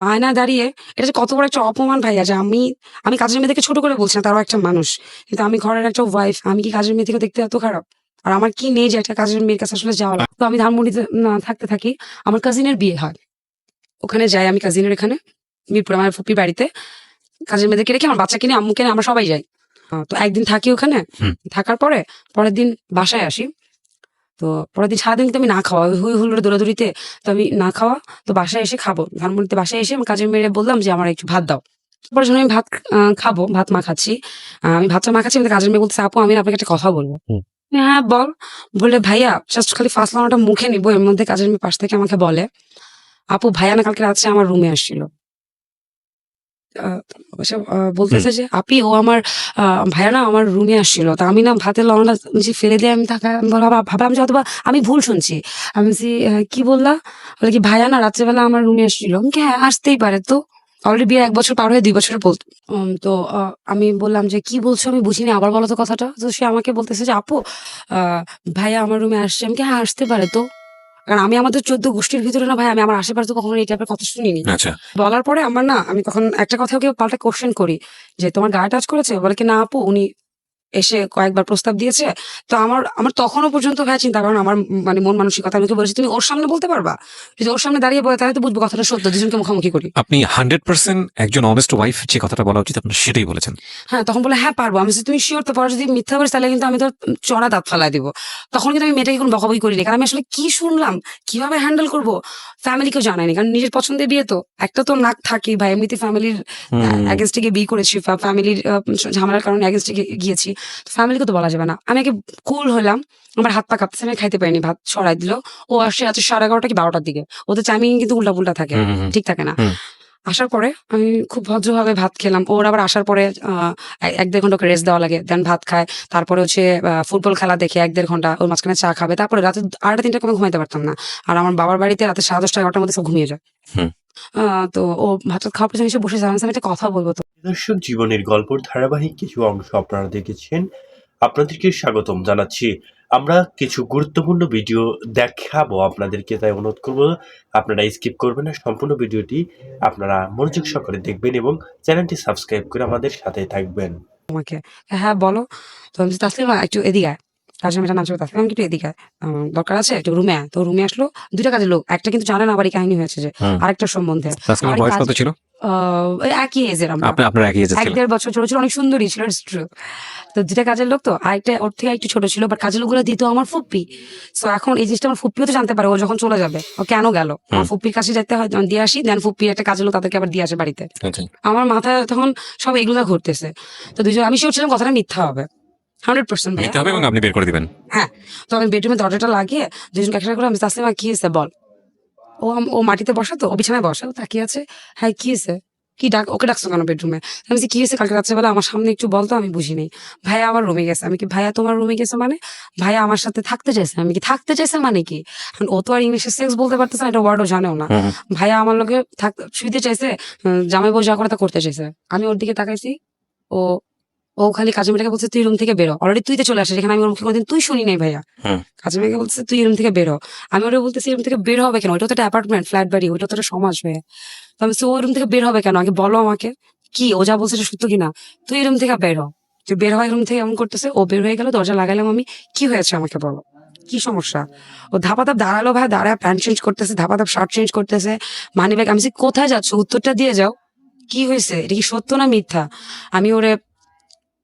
আয়নায় দাঁড়িয়ে এটা যে কত বড় একটা অপমান ভাইয়া যে আমি কাজের মেয়েদেরকে ছোট করে বলছি না, তারাও একটা মানুষ। কিন্তু আমি ঘরের একটা ওয়াইফ, আমি কি কাজের মেয়ে থেকে দেখতে এত খারাপ? আর আমার কি নেই যে একটা কাজের মেয়ের কাছে আসলে যাওয়া লাগে? তো আমি ধানমন্ডিতে থাকতে থাকি। আমার কাজিনের বিয়ে হয়। ওখানে যাই আমি কাজিনের এখানে মিরপুর আমার ফুপির বাড়িতে। কাজের মেয়েদেরকে রেখে আমার বাচ্চাকে নিয়ে আম্মুকে নিয়ে আমরা সবাই যাই। তো একদিন থাকি ওখানে। থাকার পরে পরের দিন বাসায় আসি। তো পরের দিন সারাদিন কিন্তু আমি না খাওয়া, ওই হই হুল্লোড়ে দৌড়াদৌড়িতে তো আমি না খাওয়া। তো বাসায় এসে খাবো। ধানমন্ডিতে বাসায় এসে আমি কাজের মেয়েরে বললাম যে আমার একটু ভাত দাও। পরে যখন আমি ভাত খাবো, ভাত মাখাচ্ছি। আমি ভাতটা মাখাচ্ছি, আমি কাজের মেয়ে বলতেছে, আপু আমি না আপনাকে একটা কথা বলবো। হ্যাঁ বল। বললে ভাইয়া জাস্ট খালি ফার্স্ট লাইনটা মুখে নিবো, এর মধ্যে কাজের মেয়ে পাশ থেকে আমাকে বলে, আপু ভাইয়া না কালকে রাত্রে আমার রুমে আসছিল। সে বলতেছে যে, "আপি ও আমার ভাইয়া না আমার রুমে আসছিল।" তো আমি না ভাতের লবণটা নিচে ফেলে দিয়ে আমি তাকায় আমি ভাবলাম যে হয়তোবা আমি ভুল শুনছি। আমি বলছি, কি বললা?" বলে কি, "ভাইয়া না রাত্রেবেলা আমার রুমে আসছিল।" আমি কি, "হ্যাঁ, আসতেই পারে তো।" অলরেডি বিয়ের ১ বছর পার হয়ে ২ বছরে বলত তো আমি বললাম যে, "কি বলছো? আমি বুঝিনি, আবার বলো তো কথাটা।" তো সে আমাকে বলতেছে যে, "আপু আ ভাইয়া আমার রুমে আসছে।" আমি কি, "হ্যাঁ, আসতে পারে তো।" কারণ আমি আমাদের ১৪ গোষ্ঠীর ভিতরে না ভাই, আমি আমার আশেপাশে তো কখনো এই টাইপের কথা শুনিনি। আচ্ছা। বলার পরে আমার না আমি তখন একটা কথা ওকে পাল্টা কোয়েশ্চেন করি যে, "তোমার গায়ে টাচ করেছে?" বলে কি, "না আপু, উনি এসে কয়েকবার প্রস্তাব দিয়েছে।" তো আমার আমার তখনও পর্যন্ত ভাইয়া চিন্তা করেন আমার মানে মন মানসিকতা। আমি ওকে বলেছি, "তুমি ওর সামনে বলতে পারবা? যদি ওর সামনে দাঁড়িয়ে বলে তাহলে তো বুঝবো কথাটা সত্য। দুজনকে মুখামুখি করি।" আপনি 100% একজন অনেস্ট ওয়াইফ যে কথাটা বলা উচিত আপনার সেটাই বলেছেন। হ্যাঁ, তখন বলে, "হ্যাঁ, পারবো।" আমি বলছি, "তুমি সিউর তো? পরে যদি মিথ্যা বলিস তাহলে কিন্তু আমি তোর চড়া দাঁত ফালায় দিব।" তখন কিন্তু আমি মেয়েটাকে কোনো বকাবকি করিনি। কারণ আমি আসলে কি শুনলাম, কিভাবে হ্যান্ডেল করব? ফ্যামিলিকেও জানাইনি। কারণ নিজের পছন্দের বিয়ে তো। একটা তো নাক থাকেই ভাই। এমনিতে ফ্যামিলির এগেইনস্ট এ গিয়ে বিয়ে করেছি। ফ্যামিলির ঝামেলার কারণে এগেইনস্ট এ গিয়েছি। তো ফ্যামিলিকে তো বলা যাবে না। আমি আগে কুল হইলাম। আমার হাত পা কাঁপতেছে। আমি খাইতে পারিনি। ভাত ছড়াই দিল। ও আসছে রাত্রে 11:30 কি 12টার দিকে। ওদের টাইমিং কিন্তু উল্টা-পুল্টা থাকে। ঠিক থাকে না। আসার পরে আমি খুব ভদ্রভাবে ভাত খেলাম। ওর আবার আসার পরে ১-১.৫ ঘন্টা ওকে রেস্ট দেওয়া লাগে। দেন ভাত খায়। তারপরে হচ্ছে ফুটবল খেলা দেখে ১-১.৫ ঘন্টা ওর মাঝখানে চা খাবে। তারপরে রাতে ২:৩০ টার ঘুমাইতে পারতাম না। আর আমার বাবার বাড়িতে রাতে 10:30 11টার মধ্যে সব ঘুমিয়ে যায়। আ তো ও ভাত-টাত খাওয়ার পর এসে বসে আমি একটা কথা বলব তো। দর্শক জীবনের গল্পর ধারাবাহিক কিছু অংশ আপনারা দেখেছেন। আপনাদেরকে স্বাগতম জানাচ্ছি। আমরা কিছু গুরুত্বপূর্ণ ভিডিও দেখাবো আপনাদেরকে, তাই অনুরোধ করব আপনারা স্কিপ করবেন না। সম্পূর্ণ ভিডিওটি আপনারা মনোযোগ সহকারে দেখবেন এবং চ্যানেলটি সাবস্ক্রাইব করে আমাদের সাথেই থাকবেন। আমাকে, "হ্যাঁ, বলো।" তো আমি বলছি, "তাসলিমা একটু এদিকে আয়।" কাজের মেয়েটার নাম ছিল তাসলিমা। আমি, "একটু এদিকে আয়। দরকার আছে? একটু রুমে আয়।" তো রুমে আসলো। ২ টা কাজের লোক। একটা কিন্তু জানে না আবার এই কাহিনী হয়েছে যে আরেকটার সম্বন্ধে। তাসলিমার আরেক বয়স কাজ কত ছিল? আ ওই একই এজের আমরা। আপনার একই এজের ছিলেন। ১-১.৫ বছর ছোট ছিল। অনেক সুন্দরী ছিল। It's true. তো ২ টা কাজের লোক তো। আরেকটা ওর থেকে একটু ছোট ছিল। বাট কাজের লোকগুলো দিত আমার ফুপ্পি। সো এখন এই জিনিসটা আমার ফুপ্পিও তো জানতে পারে ও যখন চলে যাবে। ও কেন গেল? আমার ফুপ্পির কাছে যাইতে হয়, দিয়ে আসি। দেন ফুপ্পির একটা কাজের লোক তাদেরকে আবার দিয়ে আসে বাড়িতে। আচ্ছা। আমার মাথায় তখন সব এগুলা ঘুরতেছে। তো আমি সিউর ছিলাম কথাটা মিথ্যা হবে। 100% ভাইয়া। নিতে হবে এবং আপনি বের করে দিবেন। হ্যাঁ। তো আমি বেডরুমের দরজাটা লাগিয়ে দুজনকে একসাথে করে আমি, "তাসলিমা কি হইছে বল?" ও মাটিতে বসা তো, ও বিছানায় বসা। ও তাকিয়ে আছে। "হ্যাঁ, কি হইছে? কি ওকে ডাকছো কেন বেডরুমে?" আমি বলছি, "কি হইছে কালকে রাত্রেবেলা আমার সামনে একটু বল তো, আমি বুঝি নাই।" "ভাইয়া আমার রুমে গেছে।" আমি কি, "ভাইয়া তোমার রুমে গেছে মানে?" "ভাইয়া আমার সাথে থাকতে চাইছে।" আমি কি, "থাকতে চাইছে মানে কি?" এখন ও তো আর ইংলিশে সেক্স বলতে পারতেছে না, এটা ওয়ার্ডও জানেও না। ভাইয়া আমার লগে শুইতে চাইছে, জামাই বউ যা করে তা করতে চাইছে। আমি ওর দিকে তাকাইছি। ও ও খালি কাজের মেয়েটাকে বলছে, "তুই রুম থেকে বেরো।" অলরেডি তুই তে চলে আসিস। এখানে আমি ওর মুখে কোনদিন তুই শুনি নাই ভাইয়া। কাজের মেয়েকে বলতেছে, "তুই রুম থেকে বেরো।" আমি ওরে বলতেছি, "রুম থেকে বের হবে কেন? ওইটা তো একটা অ্যাপার্টমেন্ট, ফ্ল্যাট বাড়ি, ওইটা তো একটা সমাজ ভাইয়া।" তো আমি বলছি, "ও রুম থেকে বের হবে কেন? আগে বলো আমাকে। কি ও যা বলছে এটা সত্য কিনা? তুই রুম থেকে বের হ।" তুই বের হয় রুম থেকে এমন করতেছে। ও বের হয়ে গেল, দরজা লাগাইলাম আমি। "কি হয়েছে আমাকে বলো? কি সমস্যা?" ও ধাপাধাপ দাঁড়ালো ভাই, দাঁড়ায় প্যান্ট চেঞ্জ করতেছে, ধাপাধাপ শার্ট চেঞ্জ করতেছে, মানিব্যাগ। আমি বলছি, "কোথায় যাচ্ছ? উত্তরটা দিয়ে যাও। কি হয়েছে? এটা কি সত্য না মিথ্যা?" আমি ওরে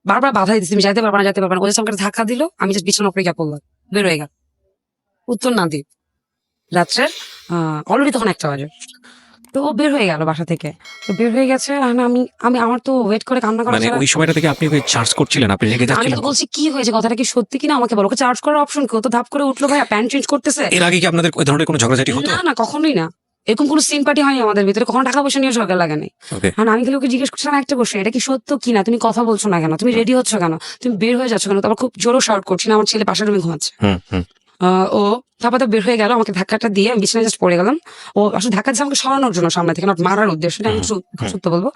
বারবার বাধা দিতেছি, "তুমি যাইতে পারবা না, যাইতে পারবা না।" ও জাস্ট আমাকে একটা ধাক্কা দিল। আমি জাস্ট বিছানার উপরে গিয়ে পড়লাম। বের হয়ে গেল। উত্তর না দিয়ে। রাত্রে অলরেডি তখন ১টা বাজে। তো ও বের হয়ে গেল বাসা থেকে। তো বের হয়ে গেছে। এখন আমি আমি আমার তো ওয়েট করে কান্না করা মানে ছাড়া ওই সময়টা থেকে আপনি ওকে চার্জ করছিলেন, আপনি রেগে না, আমি যাচ্ছিলেন তো খুব। বলছি, "কি হয়েছে? কথাটা কি সত্যি কিনা আমাকে বলো।" ওকে চার্জ করার অপশন কি? ও তো ধাপ করে উঠলো ভাইয়া, প্যান্ট চেঞ্জ করতেছে। এর আগে কি আপনাদের ওই ধরনের কোনো ঝগড়াঝাটি হতো? না, না, কখনোই না। এরকম কোনো সিম্পাটি হয়নি আমাদের ভিতরে। কখনো টাকা পয়সা নিয়ে ঝগড়া লাগা নাই। ওকে। এখন আমি খালি ওকে জিজ্ঞেস করছিলাম একটা কোয়েশ্চেন, "এটা কি সত্য কিনা? তুমি কথা বলছো না কেন? তুমি রেডি হচ্ছ কেন? তুমি বের হয়ে যাচ্ছ কেন?" তো আবার খুব জোরও শাউট করছি না, আমার ছেলে পাশের রুমে ঘুমাচ্ছে। আ ও ধাপাধাপ বের হয়ে গেল। আমাকে ধাক্কাটা দিয়ে আমি বিছানায় জাস্ট পড়ে গেলাম। ও আসলে ধাক্কা দিচ্ছে আমাকে সরানোর জন্য সামনে থেকে, নট মারার উদ্দেশ্যে। এটা আমি সত্য বলব।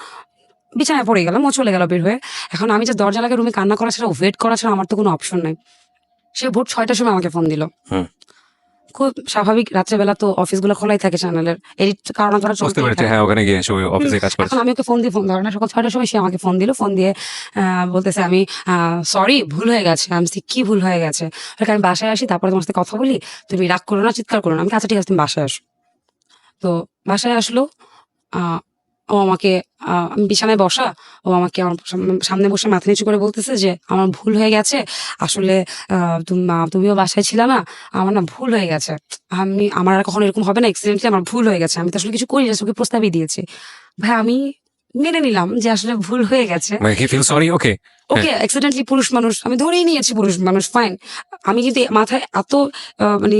বিছানায় পড়ে গেলাম। ও চলে গেল বের হয়ে। এখন আমি জাস্ট দরজা লাগিয়ে রুমে কান্না করা ছাড়া, ওয়েট করা ছাড়া আমার তো কোনো অপশন নাই। সে ভোর ৬টার সময় আমাকে ফোন দিল। খুব স্বাভাবিক, রাত্রেবেলা তো অফিসগুলো খোলাই থাকে, চ্যানেলের এডিট কারণ তারা বুঝতে চলতেই পেরেছি, থাকে। হ্যাঁ ওখানে গিয়ে অফিসে কাজ করছে। এখন আমি ওকে ফোন দিয়ে, ফোন ধরে না, সকাল 6টার সময় সে আমাকে ফোন দিল, ফোন দিয়ে বলতেছে আমি সরি, ভুল হয়ে গেছে। আমি বলছি, কি ভুল হয়ে গেছে? বলে, আমি বাসায় আসি, তারপরে তোমার সাথে কথা বলি, তুমি রাগ করো না, চিৎকার করো না। আমি বলি, আচ্ছা ঠিক আছে, তুমি বাসায় আসো। তো বাসায় আসলো। আহ, ও আমাকে আমি বিছানায় বসা, ও আমাকে আমার সামনে বসে মাথা নিচু করে বলতেছে যে আমার ভুল হয়ে গেছে, আসলে তুমিও বাসায় ছিল না, আমার না ভুল হয়ে গেছে, আমার আর কখনো এরকম হবে না, এক্সিডেন্টলি আমার ভুল হয়ে গেছে, আমি তো আসলে কিছু করি না, ওকে প্রস্তাবই দিয়েছি। ভাই আমি মেনে নিলাম যে আসলে ভুল হয়ে গেছে। মানে হি ফিল সরি, ওকে। ওকে, অ্যাক্সিডেন্টলি পুরুষ মানুষ, আমি ধরেই নিয়েছি পুরুষ মানুষ, ফাইন। আমি কিন্তু মাথায় এত মানে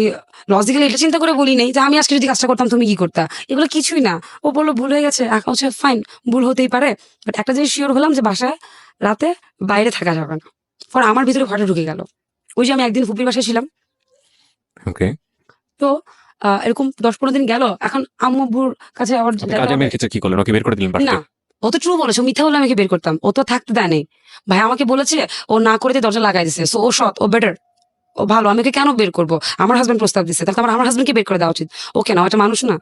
লজিক্যালি এটা চিন্তা করে বলি নাই যে আমি আজকে যদি কাজটা করতাম তুমি কি করতা, এগুলো কিছুই না। ও বললো ভুল হয়ে গেছে, হচ্ছে ফাইন, ভুল হতেই পারে, বাট একটা জিনিস শিওর হলাম যে বাসায় রাতে বাইরে থাকা যাবে না। পর আমার ভিতরে ঘরে ঢুকে গেল, ওই যে আমি একদিন ফুপির বাসায় ছিলাম, ওকে, তো এরকম 10-15 দিন গেল। এখন আম্মুর কাছে আবার কাজের মেয়ের ক্ষেত্রে কি করলেন? ওকে বের করে দিলেন বাসা না, থেকে? ও তো ট্রু বলেছে, ও মিথ্যা বলে আমাকে বের করতাম, ও তো থাকতে দেয় নাই। ভাই আমাকে বলেছে ও না করে দিয়ে দরজা লাগাই দিছে, সো ও সৎ, ও বেটার, ও ভালো, আমি ওকে কেন বের করবো? আমার হাজবেন্ড প্রস্তাব দিচ্ছে, তাহলে তো আমার হাজবেন্ডকে বের করে দেওয়া উচিত। ওকে না, ওটা মানুষ না?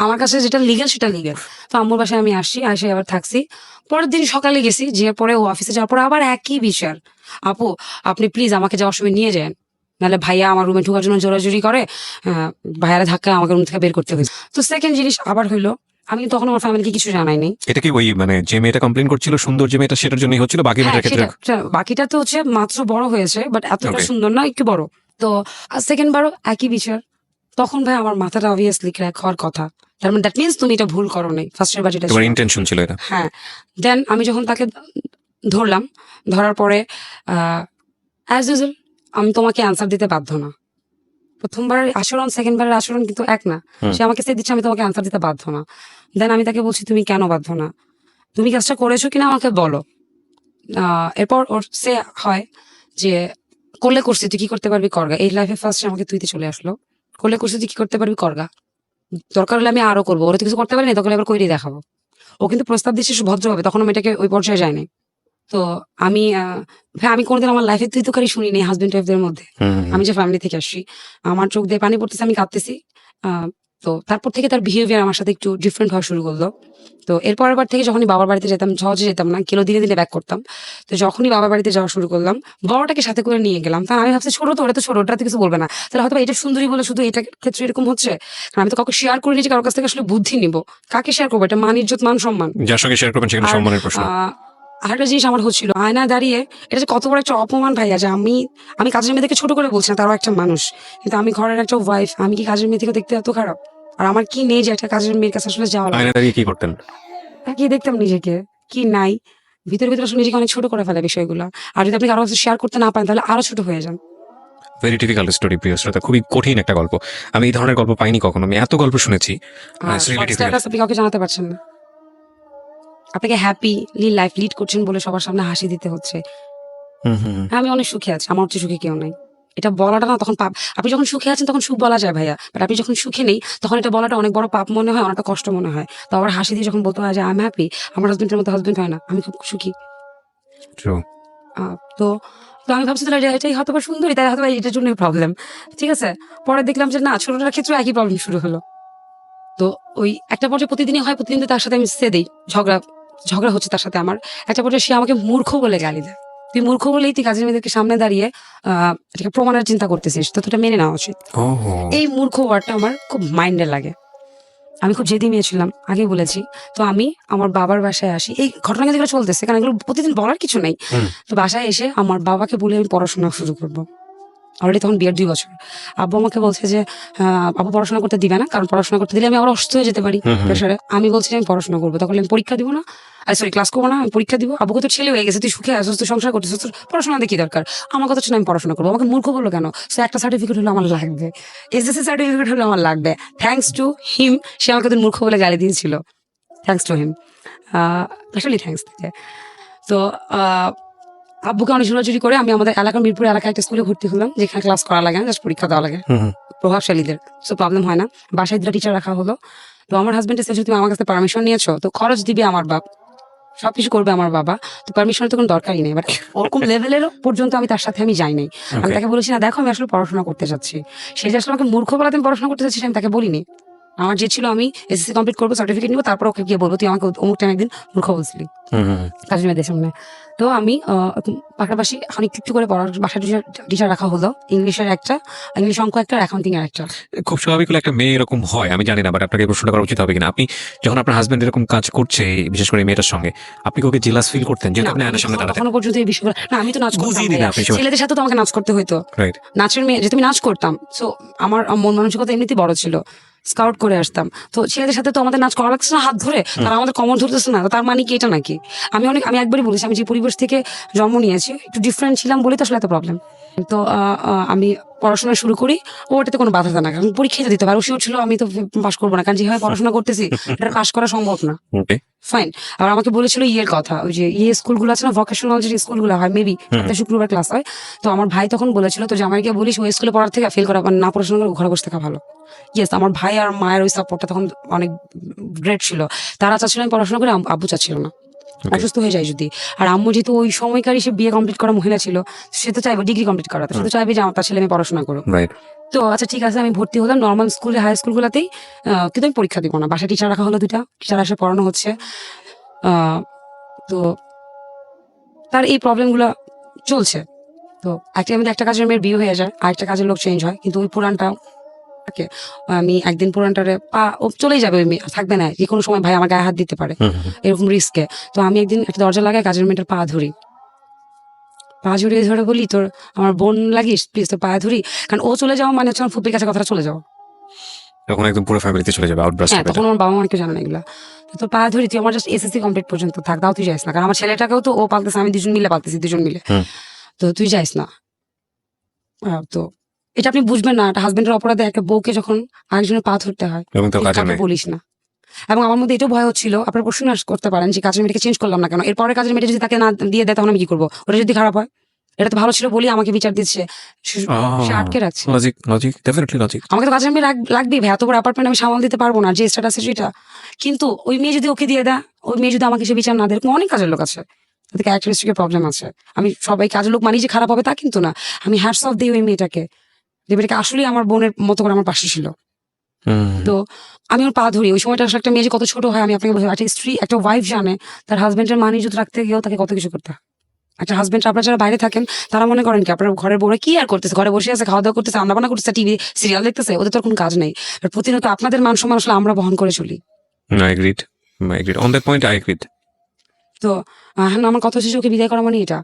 আমার কাছে যেটা লিগেল সেটা লিগেল। তো আম্মুর বাসায় আমি আসি, আসে আবার থাকছি। পরের দিন সকালে গেছি, যে পরে ও অফিসে যাওয়ার পরে আবার একই বিচার, আপু আপনি প্লিজ আমাকে যাওয়ার সময় নিয়ে যান, নাহলে ভাইয়া আমার রুমে ঢোকার জন্য জোরাজুরি করে, ভাইয়ারা ধাক্কা আমাকে রুম থেকে বের করতে হয়েছে। তো সেকেন্ড জিনিস আবার হইলো, আমি কিন্তু তখন আমার ফ্যামিলিকে কিছু জানাই নাই। এটা কি ওই মানে যে মেয়েটা কমপ্লেন করছিল সুন্দর যে মেয়েটা, সেটার জন্যই হচ্ছিল? বাকি হ্যাঁ মেয়েটার ক্ষেত্রে? বাকিটা তো হচ্ছে মাত্র বড় হয়েছে, বাট এতটা Okay. সুন্দর না, একটু বড়। তো সেকেন্ড বারও একই বিচার। তখন ভাই আমার মাথাটা অবভিয়াসলি ক্র্যাক হওয়ার কথা, তার মানে দ্যাট মিনস তুমি এটা ভুল করো নাই, ফার্স্টের বার যেটা তোমার ছিল। ইন্টেনশন ছিল এটা? হ্যাঁ। দেন আমি যখন তাকে ধরলাম, ধরার পরে অ্যাজ ইউজুয়াল আমি তোমাকে অ্যান্সার দিতে বাধ্য না। প্রথমবারের আচরণ সেকেন্ড বারের আচরণ কিন্তু এক না। হুম। সে আমাকে সে দিচ্ছে, আমি তোমাকে অ্যান্সার দিতে বাধ্য না। দেন আমি তাকে বলছি, তুমি কেন বাধ্য না, তুমি কাজটা করেছো কিনা আমাকে বলো। এরপর ওর সে হয় যে করলে করছি, তুই কি করতে পারবি করগা। এই লাইফে ফার্স্ট আমাকে তুইতে চলে আসলো, করলে করছি তুই কি করতে পারবি করগা, দরকার হলে আমি আরো করবো, ওরা তো কিছু করতে পারি না, তখন এবার কইরেই দেখাবো। ও কিন্তু প্রস্তাব দিচ্ছে ভদ্রভাবে, তখন আমি এটাকে ওই পর্যায়ে যায়নি। তো আমি ভাই আমি কোনোদিন আমার লাইফে তুই তোকারি শুনিনি হাজবেন্ড ওয়াইফদের মধ্যে। আমি যে ফ্যামিলি থেকে আসছি, আমার চোখ দিয়ে পানি পড়তেছে, আমি কাঁদতেছি। আহ, তো তারপর থেকে তার বিহেভিয়ার আমার সাথে একটু ডিফারেন্ট হওয়া শুরু করলো। তো এরপরের বার থেকে যখনই বাবার বাড়িতে যেতাম, সহজে যেতাম না, কিলো দিনে দিনে ব্যাক করতাম। তো যখনই বাবার বাড়িতে যাওয়া শুরু করলাম, বড়টাকে সাথে করে নিয়ে গেলাম, কারণ আমি ভাবছি ছোট তো, ওটা তো ছোট, ওটা তো কিছু বলবে না, তাহলে হয়তো বা এটা সুন্দরী বলে শুধু এটা ক্ষেত্রে এরকম হচ্ছে। কারণ আমি তো কাউকে শেয়ার করিনি যে কারোর কাছ থেকে আসলে বুদ্ধি নিব, কাকে শেয়ার করবো? এটা মান ইজ্জত মান সম্মান। যার সঙ্গে শেয়ার করবেন সেখানে আর সম্মানের প্রশ্ন। আরেকটা জিনিস আমার হচ্ছিল, আয়না দাঁড়িয়ে, এটা যে কত বড় একটা অপমান ভাইয়া, যে আমি কাজের মেয়েদেরকে ছোট করে বলছি না, তারও একটা মানুষ, কিন্তু আমি ঘরের একটা ওয়াইফ, আমি কি কাজের মেয়ে থেকে দেখতে এত খারাপ? আর আমার কি নেই যে একটা কাজের মেয়ের কাছে আসলে যাওয়া লাগে? আয়না দাঁড়িয়ে কি করতেন? কি দেখতাম নিজেকে, কি নাই ভিতরে ভিতরে, আসলে নিজেকে অনেক ছোট করে ফেলে বিষয়গুলো। আর যদি আপনি কারো কাছে শেয়ার করতে না পারেন, তাহলে আরো ছোট হয়ে যান। ভেরি ডিফিকাল্ট স্টোরি, প্রিয় শ্রোতা, খুবই কঠিন একটা গল্প। আমি এই ধরনের গল্প পাইনি কখনো, আমি এত গল্প শুনেছি। আর It's really difficult. স্ট্যাটাস আপনি কাউকে জানাতে পারছেন না, আপনাকে হ্যাপিলি লাইফ লিড করছেন বলে সবার সামনে হাসি দিতে হচ্ছে। হুম, হুম, হুম। আমি অনেক সুখে আছি, আমার হচ্ছে সুখে কেউ নাই। এটা বলাটা না তখন পাপ। আপনি যখন সুখে আছেন তখন সুখ বলা যায় ভাইয়া, বাট আপনি যখন সুখে নেই তখন এটা বলাটা অনেক বড় পাপ মনে হয়, অনেকটা কষ্ট মনে হয়। তো আবার হাসি দিয়ে যখন বলতে হয় যে আই এম হ্যাপি, আমার হাজবেন্ডের মতো হাজবেন্ড হয় না, আমি খুব সুখী। True. তো তো আমি ভাবছি তাহলে এটাই হয়তো বা সুন্দরী, তাই হয়তো বা এটার জন্যই প্রবলেম। ঠিক আছে, পরে দেখলাম যে না, ছোটটার ক্ষেত্রে একই প্রবলেম শুরু হলো। তো ওই একটা পর্যায়ে প্রতিদিনই হয়, প্রতিদিন তো তার সাথে আমি সে দিই, ঝগড়া ঝগড়া হচ্ছে তার সাথে আমার। একটা পর্যায়ে সে আমাকে মূর্খ বলে গালি দেয়, তুই মূর্খ বলেই তুই কাজের মেয়েদেরকে সামনে দাঁড়িয়ে এটাকে প্রমাণের চিন্তা করতেছিস, তো তোটা মেনে নেওয়া উচিত। Oh. এই মূর্খ ওয়ার্ডটা আমার খুব মাইন্ডে লাগে। আমি খুব জেদি মেয়ে ছিলাম, আগে বলেছি। তো আমি আমার বাবার বাসায় আসি, এই ঘটনা কিন্তু এগুলো চলতেছে, কারণ এগুলো প্রতিদিন বলার কিছু নেই। হুম। তো বাসায় এসে আমার বাবাকে বলে আমি পড়াশোনা শুরু করবো। অলরেডি তখন বিয়ের 2 বছর। আব্বু আমাকে বলছে যে আব্বু পড়াশোনা করতে দিবে না, কারণ পড়াশোনা করতে দিলে আমি আবার অসুস্থ হয়ে যেতে পারি হুম, হুম। প্রেশারে। আমি বলছি যে আমি পড়াশোনা করবো, তখন আমি পরীক্ষা দিব না, সরি ক্লাস করবো না, আমি পরীক্ষা দিব। আব্বুকে তো ছেলে হয়ে গেছে, তুই সুখে আসছিস, তুই সংসার করছিস, তোর পড়াশোনা দেখি দরকার। আমার কথা শুনে আমি পড়াশোনা করবো, আমাকে মূর্খ বললো কেন? সো একটা সার্টিফিকেট হলো আমার লাগবে, এসএসসি সার্টিফিকেট হলো আমার লাগবে। থ্যাঙ্কস টু হিম, সে আমাকে তো মূর্খ বলে গালি দিয়েছিল। থ্যাঙ্কস টু হিম, আসলে থ্যাঙ্কস তাকে। তো আব্বুকে অনেক জোরাজুরি করে আমি আমাদের এলাকার মিরপুর এলাকায় একটা স্কুলে ভর্তি হলাম, যেখানে ক্লাস করা লাগে না, জাস্ট পরীক্ষা দেওয়া লাগে হুম, হুম। প্রভাবশালীদের। সো প্রবলেম হয় না, বাসায় 2টা টিচার রাখা হলো। তো আমার হাজবেন্ড এসে, তুমি আমার কাছে পারমিশন নিয়েছো, তো খরচ দিবে আমার বাপ, সবকিছু করবে আমার বাবা, তো পারমিশনের তো কোনো দরকারই নেই। বাট ওরকম লেভেলের পর্যন্ত আমি তার সাথে আমি যাই নাই। আমি Okay. তাকে বলেছি না দেখো আমি আসলে পড়াশোনা করতে চাচ্ছি। সে যে আসলে আমাকে মূর্খ বলাতে আমি পড়াশোনা করতে চাচ্ছি সেটা আমি তাকে বলিনি। আমার যে ছিল আমি এসএসসি কমপ্লিট করবো, সার্টিফিকেট নিবো, তারপর ওকে গিয়ে বলবো তুই আমাকে অমুক টাইম একদিন মূর্খ বলছিলি কাজের মেয়েদের সামনে। তো আমি পাশাপাশি অনেক একটু করে পড়ার বাসা টিচার রাখা হলো, ইংলিশের একটা, ইংলিশ অঙ্ক একটা, অ্যাকাউন্টিং এর একটা। খুব স্বাভাবিক হলো একটা মেয়ে এরকম হয়, আমি জানি না, বাট আপনাকে এই প্রশ্নটা করা উচিত হবে কিনা। আপনি যখন আপনার হাজবেন্ড এরকম কাজ করছে, বিশেষ করে এই মেয়েটার সঙ্গে, আপনি কি ওকে জেলাস ফিল করতেন যেহেতু আপনি আয়নার সামনে দাঁড়াতেন? এখনো পর্যন্ত এই বিষয়গুলো না, আমি তো নাচ করতাম বুঝিয়ে দিন ভাইয়া। আপনি সবাই। ছেলেদের সাথে তো আমাকে নাচ করতে হইতো, রাইট। নাচের মেয়ে যেহেতু আমি নাচ করতাম, সো আমার মন মানসিকতা এমনিতেই বড় ছিল, স্কাউট করে আসতাম। তো ছেলেদের সাথে তো আমাদের নাচ করা লাগছে না হাত ধরে, তারা আমাদের কমর ধরতেছে না, তো তার মানে কি এটা নাকি? আমি একবারই বলেছি আমি যে পরিবেশ থেকে জন্ম নিয়েছি একটু ডিফারেন্ট ছিলাম বলে তো আসলে এত প্রবলেম। তো আমি পড়াশোনা শুরু করি, ও ওটাতে কোনো বাধা দেয় না, কারণ পরীক্ষা দিতে পারে, ও শিওর ছিল আমি তো পাশ করবো না, কারণ যেভাবে পড়াশোনা করতেছি এটা পাশ করা সম্ভব না। ওকে। ফাইন। আর আমাকে বলেছিল ইয়ের কথা, ওই যে স্কুলগুলো আছে না, ভোকেশনাল যে স্কুলগুলো হয়, মেবি সপ্তাহে শুক্রবার ক্লাস হয়। তো আমার ভাই তখন বলেছিল তো জামাইকে বলিস ওই স্কুলে পড়ার থেকে ফেল করা মানে না পড়াশোনা করে ঘরে বসে থাকা ভালো। ইয়েস, আমার ভাই আর মায়ের ওই সাপোর্টটা তখন অনেক গ্রেট ছিল। তারা চাচ্ছিল আমি পড়াশোনা করে, আব্বু চাচ্ছিল না অসুস্থ হয়ে যায় যদি। আর আম্মু যেহেতু ওই সময়কারই সে বিয়ে কমপ্লিট করা মহিলা ছিল, সে তো চাইবে ডিগ্রি কমপ্লিট করা, সে তো চাইবে যে আমার তার ছেলে মেয়ে পড়াশোনা করো। রাইট। তো আচ্ছা ঠিক আছে, আমি ভর্তি হলাম নর্মাল স্কুলে, হাই স্কুলগুলোতেই, কিন্তু আমি পরীক্ষা দিব না, বাসায় টিচার রাখা হলো, 2টা টিচার এসে পড়ানো হচ্ছে। তো তার এই প্রবলেমগুলো চলছে। তো একটা কাজের মেয়ের বিয়ে হয়ে যায়, আরেকটা কাজের লোক চেঞ্জ হয়, কিন্তু ওই পুরানটা থাকে। আমি একদিন পুরানটারে ও চলেই যাবে, ওই মেয়ে থাকবে না, যে কোনো সময় ভাই আমার গায়ে হাত দিতে পারে, এরকম রিস্কে। তো আমি একদিন একটা দরজা লাগাই, কাজের মেয়েটার পা ধরি, পা জড়িয়ে ধরে বলি তোর আমার বোন লাগিস প্লিজ, তোর পা ধরি, কারণ ও চলে যাওয়া মানে হচ্ছে আমার ফুপির কাছে কথাটা চলে যাওয়া। তখন একদম পুরো ফ্যামিলিতে চলে যাবে, আউটব্রাস্ট হ্যাঁ, হবে তখন আমার বাবা মা অনেকে জানে না এগুলা। তো তোর পা ধরি, তুই আমার জাস্ট এসএসসি কমপ্লিট পর্যন্ত থাক, তাও তুই যাইস না, কারণ আমার ছেলেটাকেও তো ও পালতেছে, আমি দুজন মিলে পালতেছি, দুজন মিলে। তো তুই যাইস না। তো এটা আপনি বুঝবেন না, একটা হাজবেন্ডের অপরাধে একটা বউকে যখন আরেকজনের পা ধরতে হয়, এবং তো এই কাজের কাউকে মেয়ে। বলিস না। এবং আমার মধ্যে এটাও ভয় হচ্ছিল, আপনার প্রশ্ন করতে পারেন যে কাজের মেয়েটাকে চেঞ্জ করলাম না কেন, এরপরে কাজের মেয়েটা যদি তাকে না দিয়ে দেয় তখন আমি কি করবো? ওটা যদি খারাপ হয়, এটা তো ভালো ছিল বলি আমাকে বিচার দিচ্ছে, সে আটকে রাখছে। Logic, definitely logic. আমাকে তো কাজের মেয়ে লাগবেই ভাই, এত বড় অ্যাপার্টমেন্ট আমি সামাল দিতে পারবো না, যে স্ট্যাটাস সেটা। কিন্তু ওই মেয়ে যদি ওকে দিয়ে দেয়, ওই মেয়ে যদি আমাকে সে বিচার না দেয়, এরকম অনেক কাজের লোক আছে, তাদের ক্যারেক্টারিস্টিকের প্রবলেম আছে। আমি সবাই কাজের লোক মানি যে খারাপ হবে তা কিন্তু না, আমি হ্যাটস অফ দিই ওই মেয়েটাকে, যে মেয়েটাকে আসলেই আমার বোনের মতো করে আমার পাশে ছিল। তো আমি ওর পা ধরি, ওই সময়টা আসলে একটা মেয়ে যে কত ছোট হয় আমি আপনাকে বলছি। একটা স্ত্রী, একটা ওয়াইফ জানে তার হাজবেন্ডের মান ইজ্জত রাখতে গিয়েও তাকে কত কিছু করতে হয়। একটা হাজবেন্ড, আপনারা যারা বাইরে থাকেন তারা মনে করেন কি আপনার ঘরের বউরা কি আর করতেছে, ঘরে বসে আছে, খাওয়া দাওয়া করতেছে, রান্না বান্না করতেছে, টিভি সিরিয়াল দেখতেছে, ওদের তো কোনো কাজ নেই। আর প্রতিনিয়ত আপনাদের মান সম্মান আসলে আমরা বহন করে চলি। I agreed on that point, I agreed. তো হ্যাঁ, আমার কথা হচ্ছে যে ওকে বিদায় করা মানে এটা।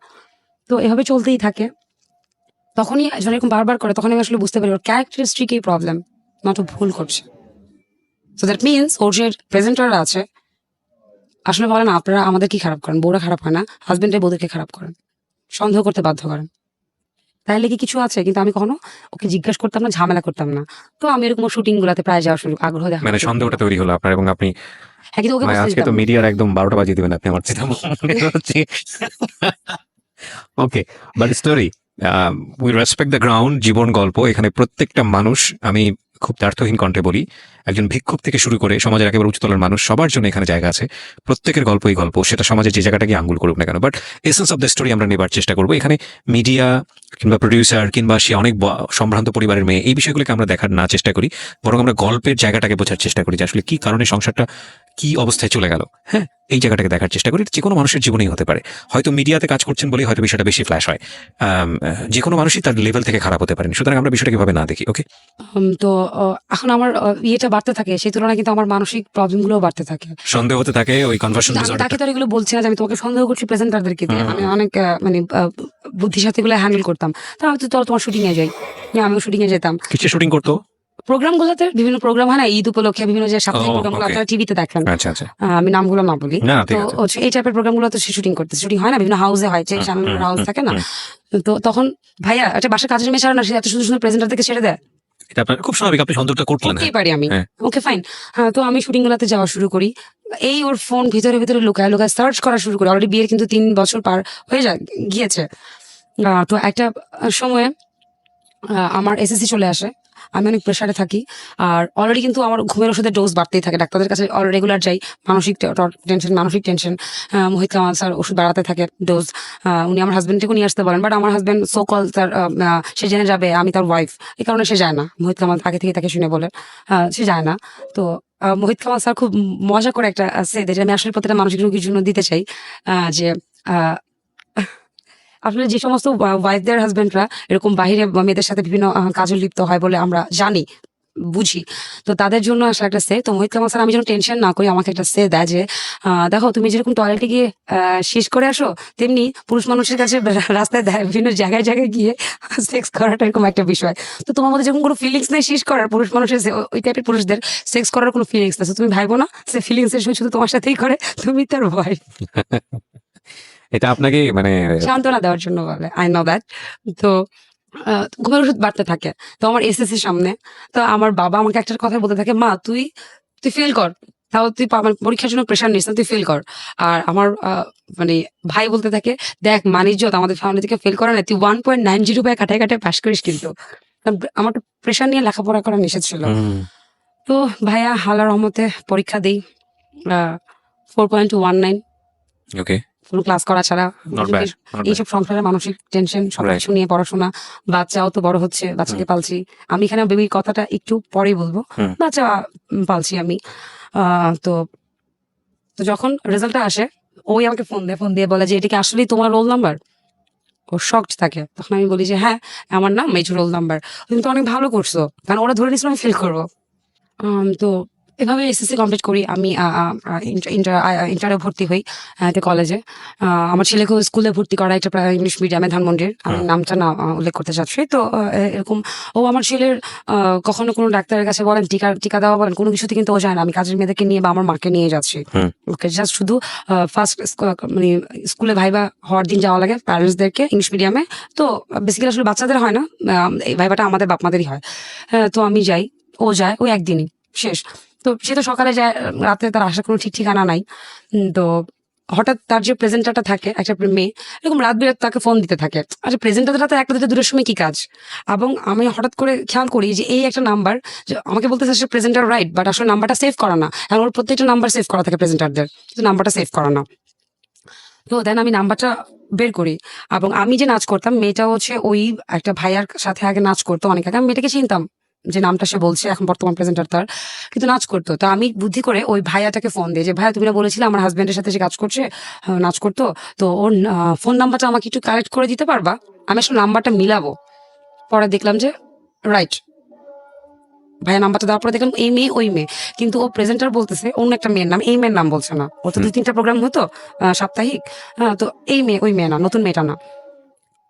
তো এভাবে চলতেই থাকে। তখনই যখন এরকম বারবার করে, তখন আমি আসলে বুঝতে পারি ওর ক্যারেক্টারিস্টিক এই প্রবলেম, নট ভুল করছে। সো দ্যাট মিনস ওর যে প্রেজেন্টাররা আছে, আসলে বলেন আপনারা আমাদের কি খারাপ করেন? বউরা খারাপ হয় না, হাজবেন্ডের বউদেরকে খারাপ করেন, সন্দেহ করতে বাধ্য করেন। তাইলে কি কিছু আছে? কিন্তু আমি কখনো ওকে জিজ্ঞাসা করতাম না, ঝামেলা করতাম না। তো আমি এরকম শুটিং গুলাতে প্রায় যাওয়া শুরু, আগ্রহ দেখা মানে সন্দেহটা তৈরি হলো আপনার, এবং আপনি হ্যাঁ, কিন্তু ওকে মানে বুঝতে আজকে তো দিতাম না। মিডিয়ার একদম 12টা বাজিয়ে দিবেন আপনি, আমার চিন্তা মনে হচ্ছে। Okay, but story we respect the ground. জীবন গল্প, এখানে প্রত্যেকটা মানুষ, আমি খুব দ্ব্যর্থহীন কণ্ঠে বলি, একজন ভিক্ষুক থেকে শুরু করে সমাজের একেবারে উচ্চতলের মানুষ, সবার জন্য এখানে জায়গা আছে। প্রত্যেকের গল্পই গল্প, সেটা সমাজের যে জায়গাটাকে আঙ্গুল করুক না কেন। But essence of the story আমরা নেবার চেষ্টা করবো। এখানে মিডিয়া কিংবা প্রডিউসার কিংবা সে অনেক সম্ভ্রান্ত পরিবারের মেয়ে, এই বিষয়গুলোকে আমরা দেখার না চেষ্টা করি, বরং আমরা গল্পের জায়গাটাকে বোঝার চেষ্টা করি যে আসলে কি কারণে সংসারটা কি অবস্থায় চলে গেল। হ্যাঁ, এই জায়গাটাকে দেখার চেষ্টা করি। যে কোনো মানুষের জীবনেই হতে পারে, হয়তো মিডিয়াতে কাজ করছেন বলেই হয়তো বিষয়টা বেশি ফ্ল্যাশ হয়। যে কোনো মানুষই তার লেভেল থেকে খারাপ হতে পারেন, সুতরাং আমরা বিষয়টা কিভাবে না দেখি। ওকে, তো এখন আমার ইয়েটা বাড়তে থাকে, সেই তুলনায় কিন্তু আমার মানসিক প্রবলেম গুলো বাড়তে থাকে। সন্দেহ হতে থাকে, ওই কনভার্সন আমি তাকে তো আর এগুলো বলছি না যে আমি তোমাকে সন্দেহ করছি প্রেজেন্টারদেরকে দিয়ে, আমি অনেক মানে বুদ্ধির সাথে এগুলো হ্যান্ডেল করতাম। তা হয়তো চলো তোমার শুটিং এ যাই, আমিও শুটিং এ যেতাম। কিছু শুটিং করতো। প্রোগ্রাম গুলোতে বিভিন্ন প্রোগ্রাম হয় না, ঈদ উপলক্ষে বিভিন্ন যে সাপ্তাহিক প্রোগ্রাম গুলো okay. আপনারা টিভিতে দেখেন, আচ্ছা আচ্ছা, আমি নামগুলো না বলি। না তো ঠিক আছে। হচ্ছে এই টাইপের প্রোগ্রাম গুলো তো সে শুটিং করতে, শুটিং হয় না বিভিন্ন হাউসে হয়, যে হাউস থাকে না। তো তখন ভাইয়া একটা বাসার কাজের মেয়ে ছাড়া না, সে এত সুন্দর সুন্দর প্রেজেন্টার থেকে ছেড়ে দেয়, এটা আপনার খুব স্বাভাবিক, আপনি সন্দেহটা করলেন। করতেই পারি আমি। হ্যাঁ। Okay fine. হ্যাঁ, তো আমি শুটিং গুলাতে যাওয়া শুরু করি, এই ওর ফোন ভিতরে ভিতরে লুকায় লুকায় সার্চ করা শুরু করি। অলরেডি বিয়ের কিন্তু 3 বছর পার হয়ে গিয়েছে। তো একটা সময়ে আমার এসএসসি চলে আসে, আমি অনেক প্রেশারে থাকি। আর অলরেডি কিন্তু আমার ঘুমের ওষুধের ডোজ বাড়তেই থাকে, ডাক্তারদের কাছে রেগুলার যাই। মানসিক টেনশন, মোহিত কামাল স্যার ওষুধ বাড়াতে থাকে ডোজ। উনি আমার হাজবেন্ডকেও নিয়ে আসতে বলেন, বাট আমার হাজবেন্ড সো কল তার সে জেনে যাবে আমি তার ওয়াইফ, এই কারণে সে যায় না। মোহিত কামাল আগে থেকে তাকে শুনে বলে সে যায় না। তো মোহিত কামাল স্যার খুব মজা করে একটা আছে যেটা আমি আসলে প্রত্যেকটা মানসিক রোগীর জন্য দিতে চাই, যে আহ, আসলে যে সমস্ত ওয়াইফদের হাজবেন্ডরা এরকম বাহিরে মেয়েদের সাথে বিভিন্ন কাজে লিপ্ত হয় বলে আমরা জানি, বুঝি, তো তাদের জন্য আসলে একটা সে। তো মোহিত কামাল স্যার আমি যেন টেনশন না করি, আমাকে একটা সে দেয় যে দেখো তুমি যেরকম টয়লেটে গিয়ে শেষ করে আসো, তেমনি পুরুষ মানুষের কাছে রাস্তায় বিভিন্ন জায়গায় জায়গায় গিয়ে সেক্স করাটা এরকম একটা বিষয়। তো তোমার মধ্যে যেরকম কোনো ফিলিংস নেই শেষ করার, পুরুষ মানুষের ওই টাইপের পুরুষদের সেক্স করার কোনো ফিলিংস আছে, তুমি ভাইবো না সে ফিলিংস এর শুধু তোমার সাথেই করে, তুমি তার ওয়াইফ। এটা আপনাকে মানে সান্ত্বনা দেওয়ার জন্য বলে, আই নো দ্যাট। তো ঘুমের ওষুধ বাড়তে থাকে। তো আমার এসএসসি সামনে, তো আমার বাবা আমাকে একটা কথা বলতে থাকে, মা তুই ফেল কর, তাও তুই আমার পরীক্ষার জন্য প্রেশার নিস না, তুই ফেল কর। আর আমার মানে ভাই বলতে থাকে, দেখ মানিজ্জত আমাদের ফ্যামিলি থেকে ফেল করে না, তুই 1.90 পায় কাটায় কাটায় পাস করিস, কিন্তু আমার তো প্রেশার নিয়ে লেখাপড়া করা নিষেধ ছিল। তো ভাইয়া আল্লাহর রহমতে পরীক্ষা দিই 4.19, ওকে, কোনো ক্লাস করা ছাড়া। Not bad. এইসব সংসারে মানসিক টেনশন সবকিছু নিয়ে পড়াশোনা, বাচ্চাও তো বড় হচ্ছে, বাচ্চাকে পালছি আমি। এখানে বেবির কথাটা একটু পরেই বলবো। হুম। বাচ্চা পালছি আমি। তো তো যখন রেজাল্টটা আসে, ওই আমাকে ফোন দিয়ে বলে যে এটা কি আসলেই তোমার রোল নাম্বার। ও শকড থাকে। তখন আমি বলি যে হ্যাঁ আমার নাম মেজর রোল নাম্বার। তুমি তো অনেক ভালো করছো, কারণ ওরা ধরে নিয়েছিল আমি ফেল করবো। তো এভাবে এসএসসি কমপ্লিট করি আমি। ইন্টারে ভর্তি হই একটা কলেজে। আমার ছেলেকেও স্কুলে ভর্তি করা, একটা ইংলিশ মিডিয়ামে, ধানমন্ডির। আমি নামটা না উল্লেখ করতে চাচ্ছি। তো এরকম ও আমার ছেলের কখনো কোনো ডাক্তারের কাছে বলেন টিকা দেওয়া বলেন, কোনো কিছুতে কিন্তু ও যায় না। আমি কাজের মেয়েদেরকে নিয়ে বা আমার মাকে নিয়ে যাচ্ছি। ওকে জাস্ট শুধু ফার্স্ট মানে স্কুলে ভাইবা হওয়ার দিন যাওয়া লাগে প্যারেন্টসদেরকে ইংলিশ মিডিয়ামে। তো বেসিক্যালি আসলে বাচ্চাদের হয় না, এই ভাইবাটা আমাদের বাপ মাদেরই হয়। তো আমি যাই, ও যায়, ও একদিনই শেষ। তো সে তো সকালে যায়, রাতে তার আসার কোনো ঠিক ঠিকানা নাই। তো হঠাৎ তার যে প্রেজেন্টারটা থাকে, একটা মেয়ে এরকম রাত বিরাত তাকে ফোন দিতে থাকে। আচ্ছা প্রেজেন্টারটা তো একটা দুটো দূরের সময় কি কাজ। এবং আমি হঠাৎ করে খেয়াল করি যে এই একটা নাম্বার, যে আমাকে বলতেছে সে প্রেজেন্টার রাইট, বাট আসলে নাম্বারটা সেভ করা না। এখন ওর প্রত্যেকটা নাম্বার সেভ করা থাকে প্রেজেন্টারদের, কিন্তু নাম্বারটা সেভ করা না। তো দেন আমি নাম্বারটা বের করি, এবং আমি যে নাচ করতাম মেয়েটা হচ্ছে ওই একটা ভাইয়ার সাথে আগে নাচ করতো অনেক আগে। আমি মেয়েটাকে চিনতাম যে নামটা সে বলছে, এখন বর্তমান প্রেজেন্টার তার, কিন্তু নাচ করতো। তো আমি বুদ্ধি করে ওই ভাইয়াটাকে ফোন দিই যে ভাইয়া তুমি না বলেছিলে আমার হাজবেন্ডের সাথে সে কাজ করছে, নাচ করতো, তো ওর ফোন নাম্বারটা আমাকে একটু কালেক্ট করে দিতে পারবা, আমি আসলে নাম্বারটা মিলাবো। পরে দেখলাম যে রাইট, ভাইয়া নাম্বারটা দেওয়ার পরে দেখলাম এই মেয়ে ওই মেয়ে, কিন্তু ও প্রেজেন্টার বলতেছে অন্য একটা মেয়ের নাম, এই মেয়ের নাম বলছে না। ও তো 2-3টা প্রোগ্রাম হতো সাপ্তাহিক। তো এই মেয়ে ওই মেয়ে না, নতুন মেয়েটা না।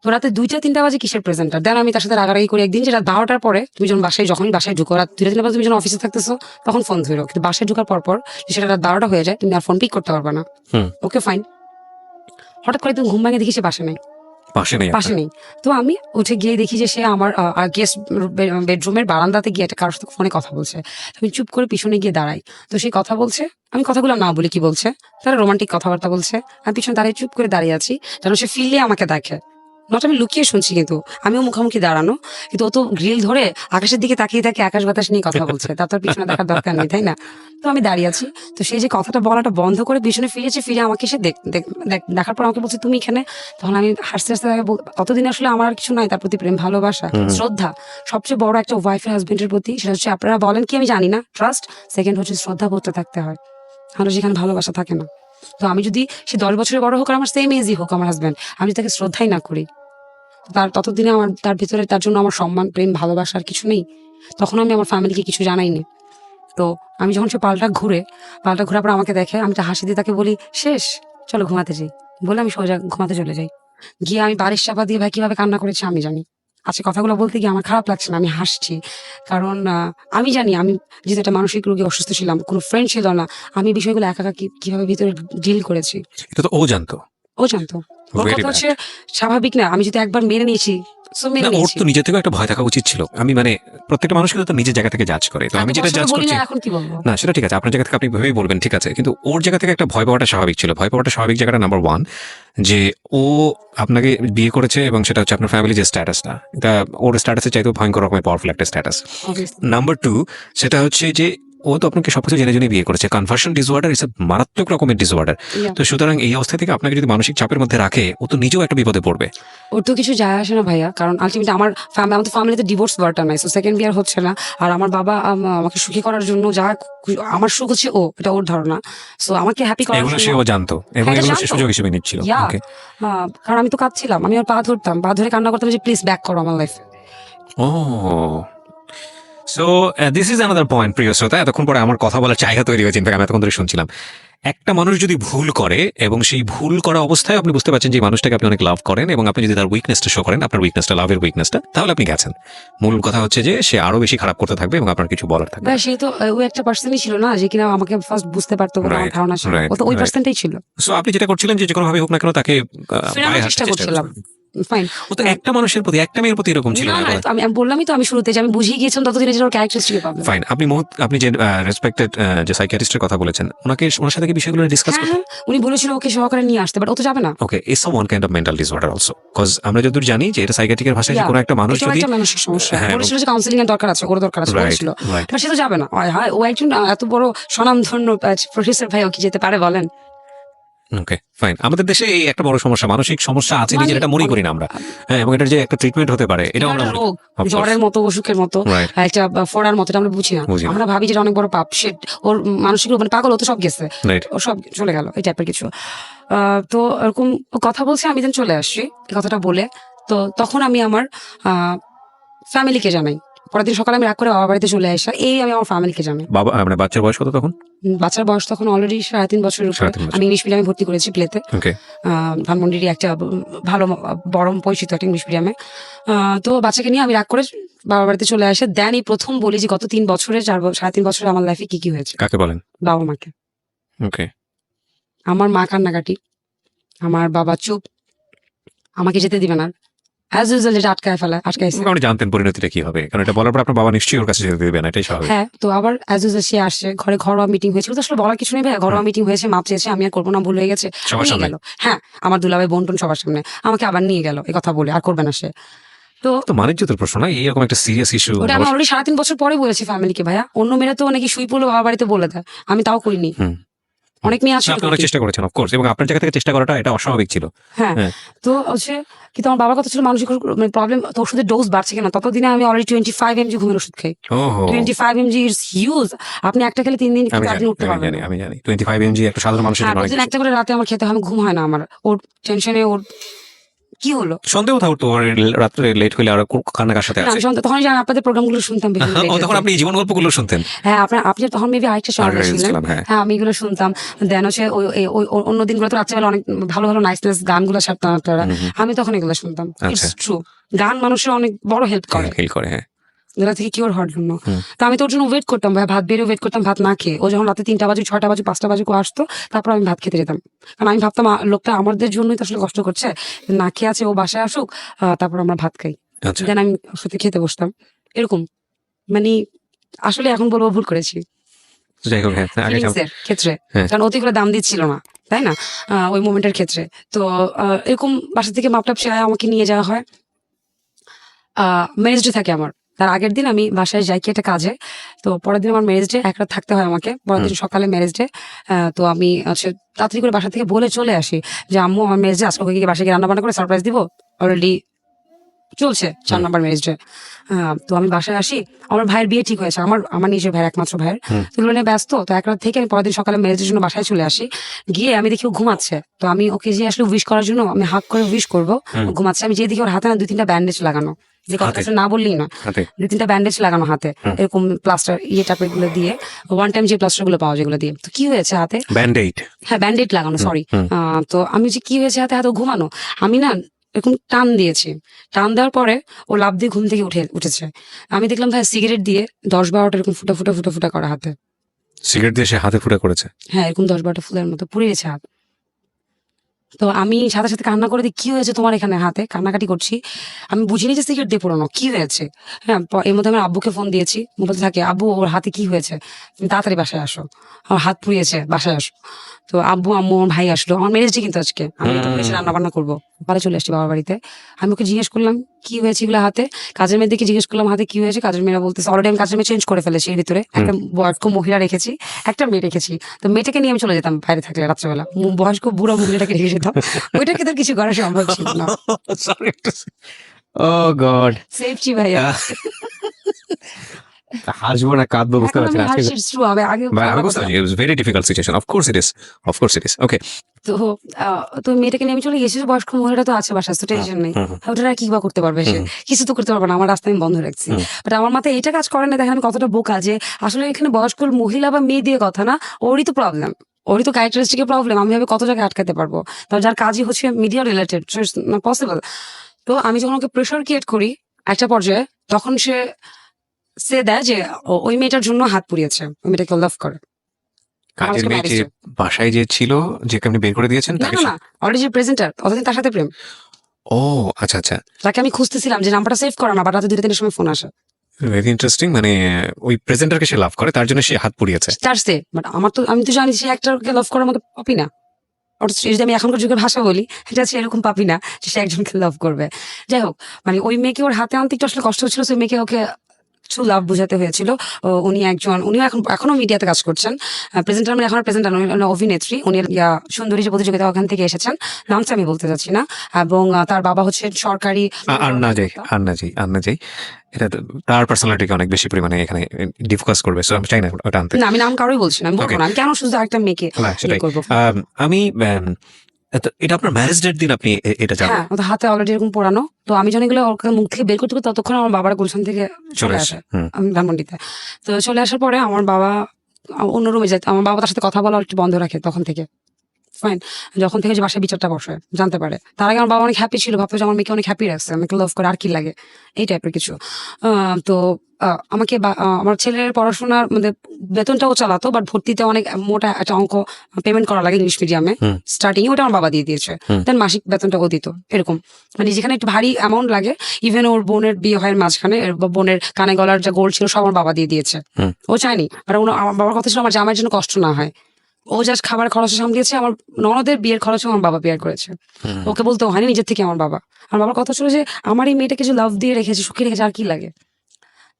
তো রাতে 2টা-3টা বাজে কিসের প্রেজেন্টার। দেন আমি তার সাথে রাগারাগি করি একদিন, যে রাত 12টার পরে তুমি যখন যখনই বাসায় ঢুকো, রাত 2টা-3টা বাজে তুমি যখন অফিসে থাকতেছো তখন ফোন ধরো, কিন্তু বাসায় ঢুকার পর সেটা রাত 12টা হয়ে যায়, তুমি আর ফোন পিক করতে পারবে না। Okay fine. হঠাৎ করে তুমি ঘুম ভাঙে দেখি সে বাসা নেই, পাশে নেই। তো আমি উঠে গিয়ে দেখি যে সে আমার গেস্ট বেডরুমের বারান্দাতে গিয়ে একটা কারোর সাথে ফোনে কথা বলছে। আমি চুপ করে পিছনে গিয়ে দাঁড়াই। তো সে কথা বলছে, আমি কথাগুলো না বলি কি বলছে, তারা রোমান্টিক কথাবার্তা বলছে। আমি পিছনে দাঁড়িয়ে চুপ করে দাঁড়িয়ে আছি, যেন সে ফিরলে আমাকে দেখে। নট আমি লুকিয়ে শুনছি, কিন্তু আমিও মুখোমুখি দাঁড়ানো, কিন্তু ও তো গ্রিল ধরে আকাশের দিকে তাকিয়ে তাকিয়ে আকাশ বাতাস নিয়ে কথা বলছে, তার তো পিছনে দেখার দরকার নেই, তাই না? তো আমি দাঁড়িয়ে আছি। তো সেই যে কথাটা বলাটা বন্ধ করে পিছনে ফিরেছে, ফিরে আমাকে সে দেখার পর আমাকে বলছে তুমি এখানে। তখন আমি হাসতে হাসতে ততদিন আসলে আমার আর কিছু নাই তার প্রতি, প্রেম ভালোবাসা শ্রদ্ধা সবচেয়ে বড় একটা ওয়াইফের হাজবেন্ডের প্রতি, সেটা হচ্ছে আপনারা বলেন কি আমি জানি না, ট্রাস্ট। সেকেন্ড হচ্ছে শ্রদ্ধা করতে থাকতে হয়, আর যেখানে ভালোবাসা থাকে না। তো আমি যদি সে 10 বছরের বড় হোক আর আমার সেম এজই হোক আমার হাজবেন্ড, আমি যদি তাকে শ্রদ্ধাই না করি, তার ততদিনে আমার তার ভিতরে তার জন্য আমার সম্মান প্রেম ভালোবাসার কিছু নেই। তখন আমি আমার ফ্যামিলিকে কিছু জানাইনি। তো আমি যখন সে পাল্টা ঘোরার পর আমাকে দেখে, আমি তো হাসি দিয়ে তাকে বলি শেষ, চলো ঘুমাতে যাই, বলে আমি সোজা ঘুমাতে চলে যাই। গিয়ে আমি বাড়ির চাপা দিয়ে ভাই কিভাবে কান্না করেছি আমি জানি। আজকে কথাগুলো বলতে গিয়ে আমার খারাপ লাগছে না, আমি হাসছি, কারণ আমি জানি আমি যেহেতু একটা মানসিক রোগী অসুস্থ ছিলাম, কোনো ফ্রেন্ড ছিল না, আমি বিষয়গুলো একা একা কিভাবে ভিতরে ডিল করেছি। এটা তো ও জানতো। ও জানতো, ওর Very কথা bad. হচ্ছে স্বাভাবিক না, আমি যদি একবার মেনে নিয়েছি সো মেনে না, ওর নিয়েছি। তো নিজে থেকে একটা ভয় থাকা উচিত ছিল। আমি মানে প্রত্যেকটা মানুষ কিন্তু তার নিজের জায়গা থেকে জাজ করে। তো আমি এত যেটা বছর জাজ বলি করছি, না, এখন কি বলবো? না সেটা ঠিক আছে, আপনার জায়গা থেকে আপনি ভেবেই বলবেন, ঠিক আছে, কিন্তু ওর জায়গা থেকে একটা ভয় পাওয়াটা স্বাভাবিক ছিল। ভয় পাওয়াটা স্বাভাবিক জায়গাটা নাম্বার 1, যে ও আপনাকে বিয়ে করেছে এবং সেটা হচ্ছে আপনার ফ্যামিলি যে স্ট্যাটাসটা, এটা ওর স্ট্যাটাসের চাইতেও ভয়ঙ্কর রকমের পাওয়ারফুল একটা স্ট্যাটাস। Obviously. নাম্বার 2, সেটা হচ্ছে যে ও তো আপনাকে সবকিছু জেনে জেনে বিয়ে করেছে। কনভার্সন ডিসঅর্ডার ইজ মারাত্মক রকমের ডিসঅর্ডার। Yeah. তো সুতরাং এই অবস্থা থেকে আপনাকে যদি মানসিক চাপের মধ্যে রাখে, ও তো নিজেও একটা বিপদে পড়বে। ওর তো কিছু যায় আসে না ভাইয়া, কারণ আলটিমেটলি আমার ফ্যামিলিতে ডিভোর্স ওয়ার্ডটা নাই, সো সেকেন্ড বিয়ার হচ্ছে না। আর আমার বাবা আমাকে সুখী করার জন্য যা আমার সুখ হচ্ছে ও, এটা ওর ধারণা। সো আমাকে হ্যাপি করার এগুলো জন্য সেও জানতো এবং হ্যাঁ, এটা এগুলো সে জানতো। সুযোগ হিসেবে নিচ্ছিল। Yeah. ওকে। কারণ আমি তো কাঁদছিলাম, আমি ওর পা ধরতাম, পা ধরে কান্না করতাম যে প্লিজ ব্যাক করো আমার লাইফে। Oh so this is another point, প্রিয় শ্রোতা। এতক্ষণ পরে আমার কথা বলার জায়গা তৈরি হয়েছে, আমি এতক্ষণ ধরে শুনছিলাম। একটা মানুষ যদি ভুল করে এবং সেই ভুল করা অবস্থায় আপনি বুঝতে পারছেন যে এই মানুষটাকে আপনি অনেক লাভ করেন এবং আপনি যদি তার উইকনেসটা শো করেন, আপনার উইকনেসটা, লাভের উইকনেসটা, তাহলে আপনি গেছেন। মূল কথা হচ্ছে যে সে আরো বেশি খারাপ করতে থাকবে এবং আপনার কিছু বলার থাকবে। ভাই সে তো ও একটা পার্সনই ছিল না যে কিনা আমাকে ফার্স্ট বুঝতে পারতো বলে আমার Right, ধারণা ছিল, right, ও তো ওই right. পার্সনটাই ছিল। সো আপনি যেটা করছিলেন যে কোনো ভাবে হোক না কেন তাকে ফেরানোর পায়ে চেষ্টা হাঁটতে করছিলাম। ফাইন। ও তো একটা মানুষের প্রতি, একটা মেয়ের প্রতি এরকম ছিল না না। না, তো আমি বললামই তো, আমি শুরুতে যে আমি বুঝিয়ে গিয়েছিলাম ততদিনে যে ওর ক্যারেক্টারিস্টিক পাবো। ফাইন, আপনি যে রেসপেক্টেড যে সাইকিয়াট্রিস্টের কথা বলেছেন, ওনার সাথে কি বিষয়গুলো ডিসকাস হ্যাঁ করতে? হ্যাঁ, উনি বলেছিল ওকে সহকারে নিয়ে আসতে, বাট ও তো যাবে না। ওকে, it's one kind of mental disorder also, cause আমরা যতদূর জানি যে এটা সাইকিয়াট্রিকের ভাষায় যে Yeah, কোনো একটা মানুষ এটাও যদি একটা মানসিক সমস্যা। হ্যাঁ, বলেছিল যে কাউন্সিলিং এর দরকার আছে, ওর দরকার আছে Right, বলেছিল, right. বাট সে তো যাবে না। হয় ও একজন এত বড় স্বনামধন্য প্রফেসর, ভাই ও কি যেতে পারে বলেন? ওকে ফাইন, আমাদের দেশে এই একটা বড় সমস্যা, মানসিক সমস্যা আছে মানে নিজের, এটা মনেই করি না আমরা। হ্যাঁ, এবং এটার যে একটা ট্রিটমেন্ট হতে পারে এটা আমরা একটা রোগ, Of course. জ্বরের মতো, অসুখের মতো, Right. একটা ফোড়ার মতো, এটা আমরা বুঝি না। বুঝি না। আমরা ভাবি যেটা অনেক বড় পাপ। সে ওর মানসিক রোগ, মানে পাগল, ও তো সব গেছে, রাইট। ও সব চলে গেল, এই টাইপের কিছু। তো এরকম ও কথা বলছে, আমি দেন চলে আসছি এই কথাটা বলে। তো তখন আমি আমার ফ্যামিলিকে জানাই। পরের দিন সকালে আমি রাগ করে বাবার বাড়িতে চলে আসা, এই আমি আমার ফ্যামিলিকে জানাই। বাবা মানে বাচ্চার বয়স কত তখন? বাচ্চার বয়স তখন অলরেডি 3.5 বছরের উপরে। 3.5 বছর। আমি ইংলিশ মিডিয়ামে ভর্তি করেছি প্লেতে, ওকে। ধানমন্ডির একটা ভালো বড় পরিচিত একটা ইংলিশ মিডিয়ামে। তো বাচ্চাকে নিয়ে আমি রাগ করে বাবার বাড়িতে চলে আসে। দেন এই প্রথম বলি যে গত 3 বছরে 3.5 বছরে আমার লাইফে কি কি হয়েছে। কাকে বলেন? বাবা মাকে। ওকে। আমার মা কান্নাকাটি, আমার বাবা চুপ, আমাকে যেতে দিবে না, অ্যাজ ইউজুয়াল যেটা আটকাইছে। আপনি জানতেন পরিণতিটা কি হবে, কারণ এটা বলার পর আপনার বাবা নিশ্চয়ই ওর কাছে যেতে দেবে না, এটাই স্বাভাবিক। হ্যাঁ, তো আবার অ্যাজ ইউজুয়াল সে আসছে ঘরে, ঘরোয়া মিটিং হয়েছিল, তো আসলে বলার কিছু নেই ভাই, ঘরোয়া মিটিং হয়েছে, মাপ চেয়েছে, আমি আর করবো না, ভুল হয়ে গেছে, সবার নিয়ে সামনে? গেল। হ্যাঁ, আমার দুলাভাই বোন সবার সামনে আমাকে আবার নিয়ে গেল, এই কথা বলে, আর করবে না সে। তো তো মানিজ্যতের প্রশ্ন না, এইরকম একটা সিরিয়াস ইস্যু। ওটা আমি অলরেডি 3.5 বছর পরে বলেছি ফ্যামিলিকে। ভাইয়া অন্য মেয়েরা তো নাকি শুই পড়লো বাবা বাড়িতে বলে দেয়, আমি তাও করিনি। অনেক মেয়ে আছে আপনি অনেক চেষ্টা করেছেন অফকোর্স, এবং আপনার জায়গা থেকে চেষ্টা করাটা এটা অস্বাভাবিক ছিল। হ্যাঁ। হ্যাঁ। তো হচ্ছে কিন্তু আমার বাবার কথা ছিল মানসিক প্রবলেম, তো ওষুধের ডোজ বাড়ছে কেন, ততদিনে আমি অলরেডি 25 mg ঘুমের ওষুধ খাই। ওহো, 25 mg ইজ হিউজ। আপনি একটা খেলে 3 দিন আমি 4 দিন উঠতে জানি, পারবেন না। আমি জানি 25 mg একটা সাধারণ মানুষের হ্যাঁ, জন্য অনেক প্রতিদিন বেশি। একটা করে রাতে আমার খেতে হয়, আমি ঘুম হয় না আমার, ওর টেনশনে, ওর কি হলো। সন্দেহ থাকতো ওর রাত্রে লেট হলে আর কান্না কার সাথে না, আছে। আমি তখন জানি আপনাদের প্রোগ্রামগুলো শুনতাম বিভিন্ন ও, তখন radio-তে। আপনি এই জীবন গল্পগুলো শুনতেন। হ্যাঁ, আপনি তখন মেবি আরেকটা সময় আরেকটা ছিলেন। ছিলাম, হ্যাঁ। হ্যাঁ, আমি এগুলো শুনতাম। দেন হচ্ছে ওই অন্য দিনগুলো তো রাত্রেবেলা অনেক ভালো ভালো নাইস গানগুলো ছাড়তাম আপনারা, আমি তখন এগুলো শুনতাম। ইটস আচ্ছা। ট্রু, গান মানুষের অনেক বড় হেল্প করে, ফিল করে, হ্যাঁ। যেটা থেকে কিওর হওয়ার জন্য। তো আমি তো ওর জন্য ওয়েট করতাম ভাই, ভাত বেরিয়ে ওয়েট করতাম, ভাত না খেয়ে। ও যখন রাতে 3টা বাজে, 6টা বাজে, 5টা বাজে আসতো, তারপর আমি ভাত খেতে যেতাম। কারণ আমি ভাবতাম লোকটা আমাদের জন্যই তো আসলে কষ্ট করছে, না খেয়ে আছে, ও বাসায় আসুক, তারপর আমরা ভাত খাই। আচ্ছা। দেন আমি ওর সাথে খেতে বসতাম, এরকম। মানে আসলে এখন বলবো ভুল করেছি যাই হোক, হ্যাঁ, আগে ফিলিংস এর ক্ষেত্রে, হ্যাঁ। কারণ অতিগুলো দাম দিচ্ছিল না, তাই না, ওই মোমেন্টের ক্ষেত্রে। তো এরকম বাসা থেকে মাপটাপ সেরায় আমাকে নিয়ে যাওয়া হয়। ম্যারেজ ডে থাকে আমার, তার আগের দিন আমি বাসায় যাই কি একটা কাজে, তো পরের দিন আমার ম্যারেজ ডে, এক রাত থাকতে হয় আমাকে, পরের দিন সকালে ম্যারেজ ডে। তো আমি তাড়াতাড়ি করে বাসা থেকে বলে চলে আসি যে আম্মু আমার ম্যারেজ ডে, আজকে ওকে গিয়ে বাসায় গিয়ে রান্না বান্না করে সারপ্রাইজ দিব, অলরেডি চলছে 4 নম্বর ম্যারেজ ডে। তো আমি বাসায় আসি, আমার ভাইয়ের বিয়ে ঠিক হয়েছে, আমার নিজের ভাইয়ের, একমাত্র ভাইয়ের। তো এগুলো নিয়ে ব্যস্ত, তো এক রাত থেকে আমি পরের দিন সকালে ম্যারেজের জন্য বাসায় চলে আসি। গিয়ে আমি দেখি ও ঘুমাচ্ছে, তো আমি ওকে যে আসলে উইশ করার জন্য আমি হাক করে উইশ করবো, ও ঘুমাচ্ছে। আমি যে দেখি ওর হাতে না 2-3টা ব্যান্ডেজ লাগানো, যে কথাটা না বললেই না, হাতে 2-3টা ব্যান্ডেজ লাগানো হাতে, এরকম প্লাস্টার টাইপের গুলো দিয়ে, ওয়ান টাইম যে প্লাস্টার গুলো পাওয়া যেগুলো দিয়ে। তো কি হয়েছে হাতে, ব্যান্ড-এইড। হ্যাঁ ব্যান্ডেড লাগানো, সরি। তো আমি যে কি হয়েছে হাতে, ও ঘুমানো, আমি না এরকম টান দিয়েছি, টান দেওয়ার পরে ও লাফ দিয়ে ঘুম থেকে উঠেছে। আমি দেখলাম ভাই সিগারেট দিয়ে 10-12টা এরকম ফুটা ফুটা ফুটা ফুটা করা হাতে। সিগারেট দিয়ে সে হাতে ফুটা করেছে। হ্যাঁ, এরকম 10-12টা ফুলের মতো পুড়ে গেছে হাত। তো আমি সাথে সাথে কান্না করে দিই, কি হয়েছে তোমার এখানে হাতে? কান্নাকাটি করছি। আমি বুঝিনি যে সিগারেট দিয়ে পুরোনো, কি হয়েছে? হ্যাঁ, এর মধ্যে আমার আব্বুকে ফোন দিয়েছি, বলতে থাকে আব্বু ওর হাতে কি হয়েছে, তুমি তাড়াতাড়ি বাসায় আসো, আমার হাত পুড়িয়েছে, বাসায় আসো। তো আব্বু আম্মু আমার ভাই আসলো, আমার ম্যারেজ ডে কিন্তু আজকে, আমি তো বলেছি রান্না বান্না করবো, পরে চলে আসছি বাবার বাড়িতে। আমি ওকে জিজ্ঞেস করলাম কি হয়েছে এগুলো হাতে, কাজের মেয়েদেরকে জিজ্ঞেস করলাম হাতে কি হয়েছে, কাজের মেয়েরা বলতেছে অলরেডি আমি কাজের মেয়ে চেঞ্জ করে ফেলেছি, এর ভিতরে একটা বয়স্ক মহিলা রেখেছি, একটা মেয়ে রেখেছি। তো মেয়েটাকে নিয়ে আমি চলে যেতাম বাইরে থাকলে রাত্রেবেলা, বয়স্ক বুড়া মহিলাটাকে রেখে যেতাম, ওইটাকে তো কিছু করা সম্ভব ছিল না। সরি ও গড সেফটি ভাইয়া, হাসবো না কাঁদবো বুঝতে এখন পারছি আমি না আজকে। হাসি true, আমি আগে আমি বুঝতে পারছি, it's very difficult situation, of course it is, of course it is. Okay, তো তো মেয়েটাকে নিয়ে আমি চলে গেছি, বয়স্ক মহিলাটা তো আছে বাসায়, তো টেনশন নেই, ওটা আর কি বা করতে পারবে সে, কিছু তো করতে পারবে না, আমার রাস্তা আমি বন্ধ রাখছি। বাট আমার মাথায় এটা কাজ করে না, দেখেন আমি কতটা বোকা, যে আসলে এখানে বয়স্ক মহিলা বা মেয়ে দিয়ে কথা না, ওরই তো প্রবলেম, ওরই তো ক্যারেক্টারিস্টিকের প্রবলেম, আমি ভাবে কত জায়গায় আটকাতে পারবো, তো যার কাজই হচ্ছে মিডিয়া রিলেটেড, নট পসিবল। তো আমি যখন ওকে প্রেশার ক্রিয়েট করি একটা পর্যায়ে, তখন সে দেয় যে ওই মেয়েটার জন্য হাত পুড়িয়েছে, ওই মেয়েটাকে লাভ করে। আমার কাজের আজকে মেয়ে যে marriage day। বাসায় যে ছিল, যে আপনি বের করে দিয়েছেন না তাকে না না, অলরেডি যে প্রেজেন্টার, অতদিন তার সাথে প্রেম, ও আচ্ছা আচ্ছা, তাকে আমি খুঁজতেছিলাম যে নাম্বারটা সেভ করা না, বাট রাতে 2-3 সময় ফোন আসে, ভেরি ইন্টারেস্টিং। মানে ওই প্রেজেন্টারকে সে লাভ করে, তার জন্য সে হাত পুড়িয়েছে। তার সে, বাট আমার তো, আমি তো জানি সে একটাকে লাভ করার মতো পাপি না, অথচ যদি আমি এখনকার যুগের ভাষা বলি, এটা হচ্ছে এরকম পাপি না যে সে একজনকে লাভ করবে। যাই হোক, মানে ওই মেয়েকে ওর হাতে আনতে একটু আসলে কষ্ট হচ্ছিল, সেই মেয়েকে ওকে কিছু লাভ বোঝাতে হয়েছিল। উনিও এখনো মিডিয়াতে কাজ করছেন, প্রেজেন্টার, মানে এখন প্রেজেন্টার অভিনেত্রী, উনি সুন্দরী যে প্রতিযোগিতা ওখান থেকে এসেছেন, নামটা আমি বলতে চাচ্ছি না, এবং তার বাবা হচ্ছে সরকারি। আর না যাই, আর না যাই, এটা তো তার পার্সোনালিটিকে অনেক বেশি পরিমাণে এখানে ডিসকাস করবে, সো আমি চাই না ওটা আনতে। না, আমি নাম কারোই বলছি না, আমি বলবো Okay. না, আমি কেন শুধু একটা মেয়েকে না সেটাই। করবো। আমি এটা আপনার ম্যারেজ ডেট দিন আপনি এটা জানেন? হ্যাঁ, ওদের হাতে অলরেডি এরকম পোড়ানো, তো আমি যখন এগুলো ওর মুখ থেকে বের করতে করতে, ততক্ষণ আমার বাবার গুলশান থেকে চলে চলে আসে। আসে, আমি ধানমন্ডিতে। তো চলে আসার পরে আমার বাবা অন্য রুমে যায়, আমার বাবা তার সাথে কথা বলা একটু বন্ধ রাখে তখন থেকে, ফাইন। যখন থেকে যে বাসায় বিচারটা বসে জানতে পারে, তার আগে আমার বাবা অনেক হ্যাপি ছিল, ভাবতো যে আমার মেয়েকে অনেক হ্যাপি রাখছে, আমাকে লাভ করে, আর কি লাগে, এই টাইপের কিছু। তো আমাকে আমার ছেলের পড়াশোনার মানে বেতনটাও চালাতো, বাট ভর্তিতে অনেক মোটা একটা অঙ্ক পেমেন্ট করা লাগে ইংলিশ মিডিয়ামে, স্টার্টিং ওটা আমার বাবা দিয়ে দিয়েছে, দেন মাসিক বেতনটা ও দিত, এরকম। মানে যেখানে একটু ভারী অ্যামাউন্ট লাগে, ইভেন ওর বোনের বিয়ে হয় মাঝখানে, বোনের কানে গলার যা গোল্ড ছিল সব আমার বাবা দিয়ে দিয়েছে, ও চায়নি। আর আমার বাবার কথা ছিল আমার জামাইয়ের জন্য কষ্ট না হয়, ও জাস্ট খাবার খরচ সামলিয়েছে, আমার ননদের বিয়ের খরচ আমার বাবা বিয়ার করেছে, ওকে বলতে হয়নি নিজের থেকে আমার বাবার কথা ছিল যে আমার এই মেয়েটাকে যে লাভ দিয়ে রেখেছে, সুখে রেখেছে, আর কি লাগে।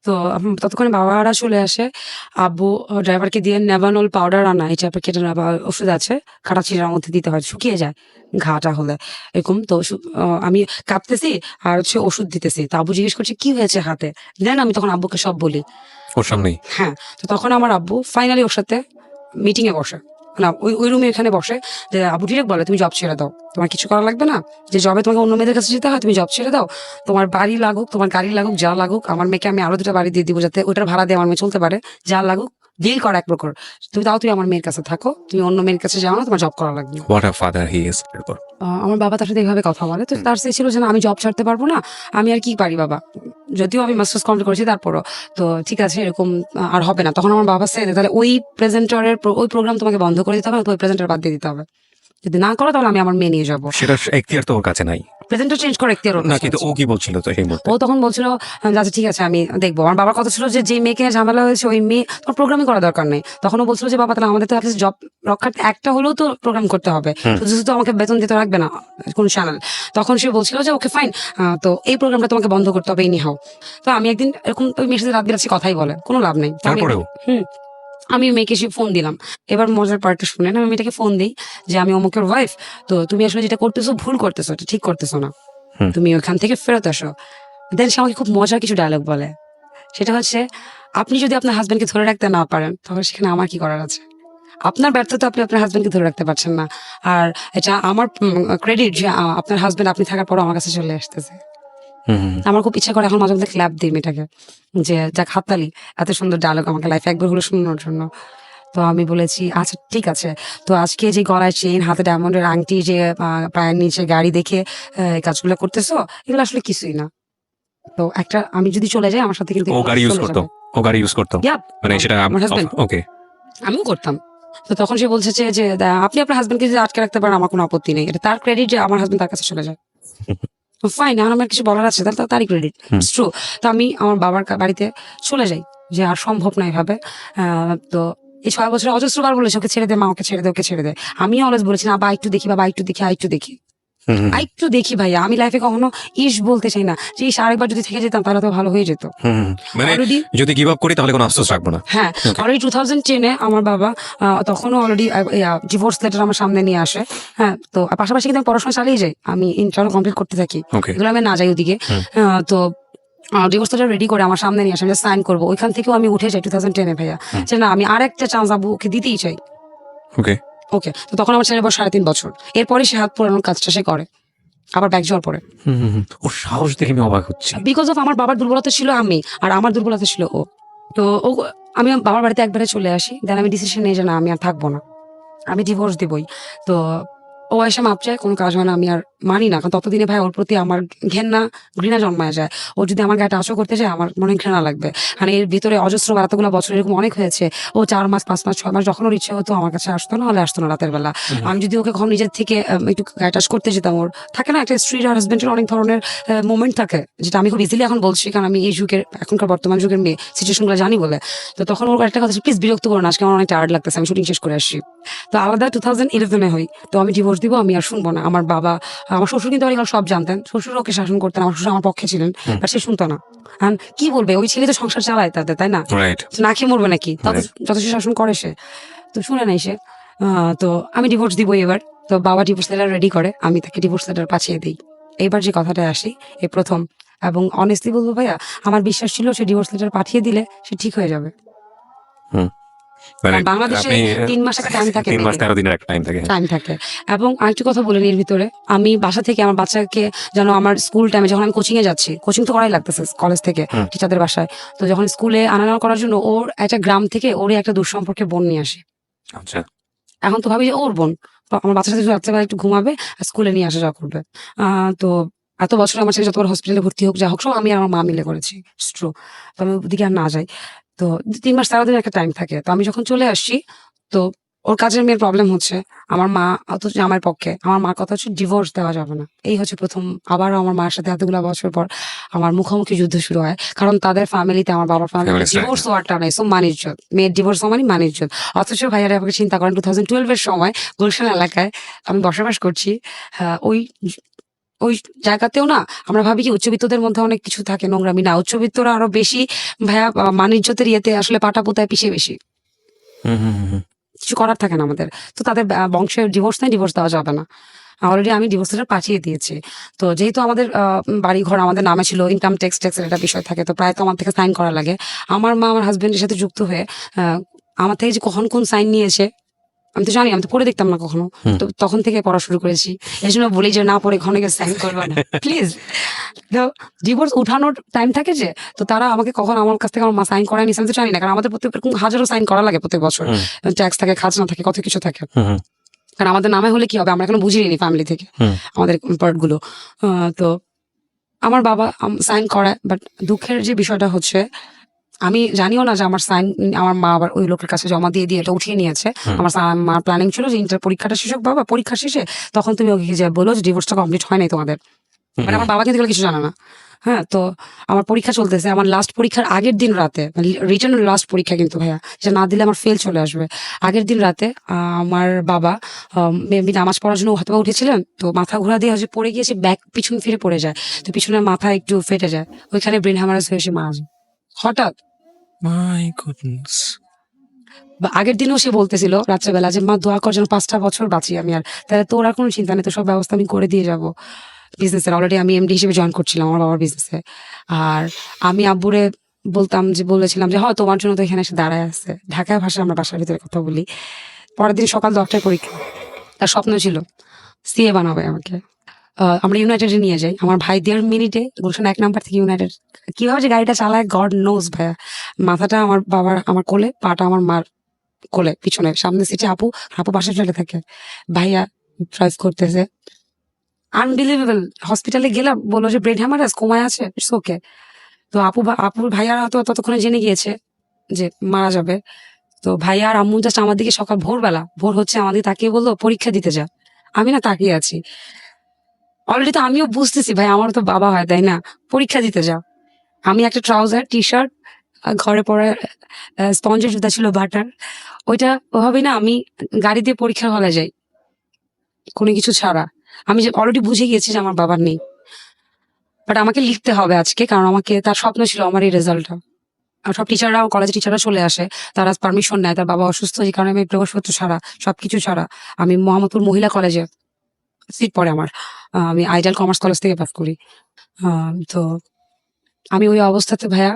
তো ততক্ষণে বাবারা চলে আসে, আব্বু ড্রাইভারকে দিয়ে নেভানল পাউডার আনা, এটা কেটে নেওয়া ওষুধ আছে, কাটা ছিঁড়ার মধ্যে দিতে হয়, শুকিয়ে যায় ঘাটা হলে এরকম। তো আমি কাঁপতেছি আর হচ্ছে ওষুধ দিতেছি, তো আব্বু জিজ্ঞেস করছে কি হয়েছে হাতে, দেন আমি তখন আব্বুকে সব বলি। ওর সামনেই? হ্যাঁ, তো তখন আমার আব্বু ফাইনালি ওর সাথে মিটিং এ বসে, না ওই রুমে এখানে বসে, যে আব্বু ডিরেক্ট বলে তুমি জব ছেড়ে দাও, তোমার কিছু করা লাগবে না, যে জবে তোমাকে অন্য মেয়েদের কাছে যেতে হয়, তুমি জব ছেড়ে দাও, তোমার বাড়ি লাগুক, তোমার গাড়ি লাগুক, যা লাগুক, আমার মেয়েকে আমি আরো 2টা বাড়ি দিয়ে দিব, যাতে ওটার ভাড়া দিয়ে আমার মেয়ে চলতে পারে, যা লাগুক ডিল করা এক প্রকার, তুমি আমার মেয়ের কাছে থাকো, তুমি অন্য মেয়ের কাছে যাও না, তোমার জব করা লাগবে না। What a father he is. আমার বাবা তার সাথে এইভাবে কথা বলে, তো তার সেই ছিল যে না, আমি জব ছাড়তে পারবো না, আমি আর কি পারি বাবা, যদিও আমি মাস্টার্স কমপ্লিট করেছি তারপরও, তো ঠিক আছে এরকম আর হবে না। তখন আমার বাবা সে তাহলে ওই প্রেজেন্টারের ওই প্রোগ্রাম তোমাকে বন্ধ করে দিতে হবে, ওই প্রেজেন্টার বাদ দিয়ে দিতে হবে, যদি না করো তাহলে আমি আমার মেয়ে নিয়ে যাবো, সেটা এখতিয়ার তো ওর কাছে নাই। প্রেজেন্টার চেঞ্জ করে এখতিয়ার ওর না, কাছে কিন্তু আছে। ও কি বলছিল তো সেই মুহূর্তে? ও তখন বলছিল আচ্ছা ঠিক আছে আমি দেখবো। আমার বাবার কথা ছিল যে মেয়েকে ঝামেলা হয়েছে ওই মেয়ে তোমার প্রোগ্রামিং করা দরকার নেই, তখন ও বলছিল যে বাবা তাহলে আমাদের তো জব রক্ষার্থে একটা হলেও তো প্রোগ্রাম করতে হবে, শুধু শুধু আমাকে বেতন দিতে রাখবে না কোন চ্যানেল। তখন সে বলছিল যে ওকে ফাইন, তো এই প্রোগ্রামটা তোমাকে বন্ধ করতে হবে, এই হাও। তো আমি একদিন এরকম ওই মেয়ের সাথে রাত বিরাচ্ছি, কথাই বলে, কোনো লাভ নেই। তারপরেও আমি মেয়েকে সে ফোন দিলাম, এবার মজার পার্টটা শুনেন, আমি মেয়েটাকে ফোন দিই যে আমি অমুকের ওয়াইফ, তো তুমি আসলে যেটা করতেছো ভুল করতেছো, এটা ঠিক করতেছো না, তুমি ওখান থেকে ফেরত আসো। দেন সে আমাকে খুব মজার কিছু ডায়লগ বলে, সেটা হচ্ছে আপনি যদি আপনার হাজবেন্ডকে ধরে রাখতে না পারেন, তাহলে সেখানে আমার কি করার আছে, আপনার ব্যর্থতা, আপনি আপনার হাজবেন্ডকে ধরে রাখতে পারছেন না, আর এটা আমার ক্রেডিট যে আপনার হাজবেন্ড আপনি থাকার পর আমার কাছে চলে আসতেছে। আমার খুব ইচ্ছা করে এখন মাঝে মধ্যে ক্ল্যাপ দিই মেয়েটাকে, যে যাক হাততালি, এত সুন্দর ডায়লগ আমাকে লাইফে একবার হলো শোনানোর জন্য। তো আমি বলেছি আচ্ছা ঠিক আছে, তো আজকে যে গলায় চেইন, হাতে ডায়মন্ডের আংটি, যে পায়ের নিচে গাড়ি দেখে এই কাজগুলো করতেছো, এগুলো আসলে কিছুই না। তো একটা আমি যদি চলে যাই আমার সাথে কিন্তু ও গাড়ি ইউজ চলে করতো, যাবে। ও গাড়ি ইউজ করতো, Yeah, মানে সেটা আমার husband। ওকে। আমিও করতাম, তো তখন সে বলছে যে আপনি আপনার হাজবেন্ডকে যদি আটকে রাখতে পারেন আমার কোনো আপত্তি নেই, এটা তার ক্রেডিট যে আমার হাজবেন্ড তার কাছে চলে যায়। ফাইন, এখন আমার কিছু বলার আছে তাহলে তারই ক্রেডিট, হুম। ট্রু। তো আমি আমার বাবার বাড়িতে চলে যাই যে আর সম্ভব না এভাবে। তো এই 6 বছরে অজস্রবার বলেছে ওকে ছেড়ে দে মা, ওকে ছেড়ে দে, ওকে ছেড়ে দে। আমি অলওয়েজ বলেছি না, বা একটু দেখি, বাবা একটু দেখি, একটু দেখি, একটু দেখি ভাইয়া। আমি লাইফে কখনো বলতে চাই না যে আরেকবার যদি থেকে যেতাম তাহলে তো ভালো হয়ে যেত। মানে অলরেডি যদি গিভ আপ করি তাহলে কোনো আফসোস রাখবো না। হ্যাঁ, Okay. অলরেডি 2010-এ আমার বাবা তখনও অলরেডি ডিভোর্স লেটার আমার সামনে নিয়ে আসে। হ্যাঁ, তো পাশাপাশি কিন্তু আমি পড়াশোনা চালিয়ে যাই, আমি ইন্টারও কমপ্লিট করতে থাকি, Okay. এগুলো আমি না যাই ওদিকে। হুম। তো ডিভোর্স লেটার রেডি করে আমার সামনে নিয়ে আসে, আমি সাইন করবো, ওইখান থেকেও আমি উঠে যাই 2010-এ ভাইয়া, হুম। যে না আমি আর একটা চান্স আব্বুকে দিতেই চাই। ওকে। ওকে, তো তখন আমার ছেলের বয়স 3.5 বছর। এরপরে সে হাত পোড়ানোর কাজটা সে করে, আবার ব্যাক যাওয়ার পরে। ওর সাহস দেখে আমি অবাক হচ্ছি। বিকজ অফ আমার বাবার দুর্বলতা ছিল আমি, আর আমার দুর্বলতা ছিল ও। তো ও, আমি বাবার বাড়িতে একবারে চলে আসি, দেন আমি ডিসিশন নিই যে না আমি আর থাকবো না, আমি ডিভোর্স দিবই। তো ও এসে মাপ চায়, কোনো কাজ হয় না, আমি আর মানি না, কারণ ততদিনে ভাই ওর প্রতি আমার ঘৃণা জন্মায় যায়। ও যদি আমার গায়ে টাচও করতে যায় আমার মনে ঘৃণা লাগবে। মানে এর ভিতরে অজস্র এতগুলো বছর এরকম অনেক হয়েছে, ও 4 মাস 5 মাস 6 মাস যখন ওর ইচ্ছে হতো আমার কাছে আসতো না, হলে আসতো না রাতের বেলা। আমি যদি ওকে কখন নিজের থেকে একটু গায়ে টাচ করতে যেতাম, ওর থাকে না একটা স্ত্রীর আর হাজবেন্ডের অনেক ধরনের মোমেন্ট থাকে, যেটা আমি খুব ইজিলি এখন বলছি কারণ আমি এই যুগের এখনকার বর্তমান যুগের মেয়ে সিচুয়েশনগুলো জানি বলে। তো তখন ওর একটা কথা, প্লিজ বিরক্ত করো না, আজকে আমার অনেক টায়ার্ড লাগতেছে, আমি শুটিং শেষ করে আসছি। তো আলাদা 2011-এ হই, তো আমি ডিভোর্স দিব, আমি আর শুনবো না। আমার বাবা, আমার শ্বশুর কিন্তু অনেক সব জানতেন, শ্বশুর ওকে শাসন করতেন, আমার শ্বশুর আমার পক্ষে ছিলেন, আর সে শুনতো না। আর কি বলবে, ওই ছেলে তো সংসার চালায় তাদের, তাই না? রাইট। তো না খেয়ে মরবে নাকি, Right. যথেষ্ট শাসন করে সে, তো শুনে নাই সে। তো আমি ডিভোর্স দিব এবার। তো বাবা ডিভোর্স লেটার রেডি করে, আমি তাকে ডিভোর্স লেটার পাঠিয়ে দিই। এইবার যে কথাটা আসি, এই প্রথম, এবং অনেস্টলি বলবো ভাইয়া, আমার বিশ্বাস ছিল সে ডিভোর্স লেটার পাঠিয়ে দিলে সে ঠিক হয়ে যাবে। মানে কারণ বাংলাদেশে আপনি 3 মাস একটা টাইম থাকে, 3 মাস 13 দিনের একটা টাইম থাকে। টাইম থাকে। এবং আরেকটু কথা বলেন এর ভিতরে, আমি বাসা থেকে আমার বাচ্চাকে যেন আমার স্কুল টাইমে যখন আমি কোচিং এ যাচ্ছি, কোচিং তো করাই লাগতেছে কলেজ থেকে হুম। টিচারদের বাসায়, তো যখন স্কুলে আনা নেওয়া করার জন্য ওর একটা গ্রাম থেকে ওরই একটা দুঃসম্পর্কে বোন নিয়ে আসে। আচ্ছা। এখন তো ভাবি যে ওর বোন, তো আমার বাচ্চার সাথে রাত্রেবেলা একটু ঘুমাবে আর স্কুলে নিয়ে আসা যাওয়া করবে। তো এত বছর আমার ছেলে যতবার হসপিটালে ভর্তি হোক যা হোক সব আমি আর আমার মা মিলে করেছি, ট্রু। তো আমি ওদিকে আর না যাই। তো 3 মাস 13 দিনের একটা টাইম থাকে। তো আমি যখন চলে আসছি, তো ওর কাজের মেয়ের প্রবলেম হচ্ছে, আমার মা অথচ আমার পক্ষে, আমার মার কথা হচ্ছে ডিভোর্স দেওয়া যাবে না। এই হচ্ছে প্রথম, আবারও আমার মার সাথে এতগুলো বছর পর আমার মুখোমুখি যুদ্ধ শুরু হয়। কারণ তাদের ফ্যামিলিতে, আমার বাবার ফ্যামিলিতে Family side. ডিভোর্স ওয়ার্ডটা নাই, সো মান ইজ্জত, মেয়ের ডিভোর্স মানে মান ইজ্জত। অথচ ভাইয়ারা আমাকে চিন্তা করেন 2012-এর সময় গুলশান এলাকায় আমি বসবাস করছি। ওই ওই জায়গাতেও না আমরা ভাবি কি উচ্চবিত্তদের মধ্যে অনেক কিছু থাকে, নোংরামি না, উচ্চবিত্তরা আরো বেশি ভাইয়া মান ইজ্জতের ইয়েতে আসলে পাটা পোতায় পিছিয়ে বেশি, কিছু করার থাকে না আমাদের। তো তাদের বংশের ডিভোর্স নেই, ডিভোর্স দেওয়া যাবে না। অলরেডি আমি ডিভোর্স লেটার পাঠিয়ে দিয়েছি। তো যেহেতু আমাদের বাড়ি ঘর আমাদের নামে ছিল, ইনকাম ট্যাক্সের একটা বিষয় থাকে, তো প্রায় তো আমার থেকে সাইন করা লাগে। আমার মা আমার হাজবেন্ডের সাথে যুক্ত হয়ে আমার থেকে যে কখন কোন সাইন নিয়েছে আমি তো জানি, আমি তো পড়ে দেখতাম না কখনো। তো তখন থেকে পড়া শুরু করেছি, এই জন্য বলি যে না পড়ে ঘনে গিয়ে সাইন করবে না প্লিজ। তো ডিভোর্স উঠানোর টাইম থাকে যে, তো তারা আমাকে কখন আমার কাছ থেকে আমার মা সাইন করায়নি আমি তো জানি না, কারণ আমাদের প্রত্যেক হাজারো সাইন করা লাগে প্রত্যেক বছর, ট্যাক্স থাকে, খাজনা থাকে, কত কিছু থাকে। কারণ আমাদের নামে হলে কি হবে, আমরা এখনো বুঝিনি ফ্যামিলি থেকে আমাদের পার্ট গুলো। তো আমার বাবা সাইন করায়, বাট দুঃখের যে বিষয়টা হচ্ছে আমি জানিও না যে আমার সাইন আমার মা আবার ওই লোকের কাছে জমা দিয়ে এটা উঠিয়ে নিয়েছে। আমার প্ল্যানিং ছিল যে ইন্টার পরীক্ষাটা শেষ হোক, বাবা পরীক্ষা শেষে তখন তুমি ওকে যে বলো যে ডিভোর্সটা কমপ্লিট হয় নাই তোমাদের, মানে আমার বাবা কিন্তু এগুলো কিছু জানে না। হ্যাঁ, তো আমার পরীক্ষা চলতেছে, আমার লাস্ট পরীক্ষার আগের দিন রাতে, রিটার্ন লাস্ট পরীক্ষা কিন্তু ভাইয়া, যেটা না দিলে আমার ফেল চলে আসবে। আগের দিন রাতে আমার বাবা মেবি নামাজ পড়ার জন্য হয়তো উঠেছিলেন, তো মাথা ঘোরা দিয়ে হচ্ছে পড়ে গিয়েছে, ব্যাক পিছন ফিরে পড়ে যায়, তো পিছনের মাথা একটু ফেটে যায়, ওইখানে ব্রেন হ্যামারেজ হয়ে এসে মারা যায় হঠাৎ। My goodness. বা আগের দিনও সে বলতেছিল রাত্রেবেলা যে মা দোয়া কর যেন 5টা বছর বাঁচি আমি, আর তাহলে তোর আর কোনো চিন্তা নেই, তো সব ব্যবস্থা আমি করে দিয়ে যাবো বিজনেসের। অলরেডি আমি এমডি হিসেবে জয়েন করছিলাম আমার বাবার বিজনেসে। আর আমি আব্বুরে বলেছিলাম যে হয় তোমার জন্য তো এখানে এসে দাঁড়ায় আছে, ঢাকায় ভাষায় আমরা বাসার ভিতরে কথা বলি। পরের দিন সকাল 10টায় পরীক্ষা, তার স্বপ্ন ছিল সিএ বানাবে আমাকে। আমরা ইউনাইটেডে নিয়ে যাই, আমার ভাই 1.5 মিনিটে গুলশান 1 নাম্বার থেকে ইউনাইটেড, কিভাবে যে গাড়িটা চালায় গড নোজ ভাইয়া। মাথাটা আমার বাবার আমার কোলে, পাটা আমার মার কোলে, পিছনে সামনে সিটে আপু, আপু পাশে ফেলে থাকে, ভাইয়া ড্রাইভ করতেছে। আনবিলিভেবল। হসপিটালে গেলাম, বললো যে ব্রেন হ্যামারেজ, কোমায় আছে, ইটস ওকে। তো আপুর ভাইয়ারা তো ততক্ষণে জেনে গিয়েছে যে মারা যাবে। তো ভাইয়া আর আম্মু জাস্ট আমার দিকে সকাল ভোর হচ্ছে আমাদের তাকিয়ে বললো পরীক্ষা দিতে যা। আমি না তাকিয়ে আছি, অলরেডি তো আমিও বুঝতেছি ভাই আমারও তো বাবা হয় তাই না, পরীক্ষা দিতে যা। আমি একটা ট্রাউজার টি শার্ট, ঘরে পরে স্পঞ্জের জুতা ছিল বাটার, ওইটা ওভাবে না আমি গাড়ি দিয়ে পরীক্ষার হলে যাই কোনো কিছু ছাড়া। আমি অলরেডি বুঝে গিয়েছি যে আমার বাবার নেই, বাট আমাকে লিখতে হবে আজকে, কারণ আমাকে তার স্বপ্ন ছিল আমার এই রেজাল্টটা। আর সব টিচাররাও কলেজের টিচাররা চলে আসে, তারা পারমিশন নেয়, তার বাবা অসুস্থ যে কারণে আমি প্রবেশপত্র ছাড়া সবকিছু ছাড়া আমি মোহাম্মদপুর মহিলা কলেজে সিট পড়ে আমার, আমি আইডিয়াল কমার্স কলেজ থেকে পাস করি। তো আমি ওই অবস্থাতে ভাইয়া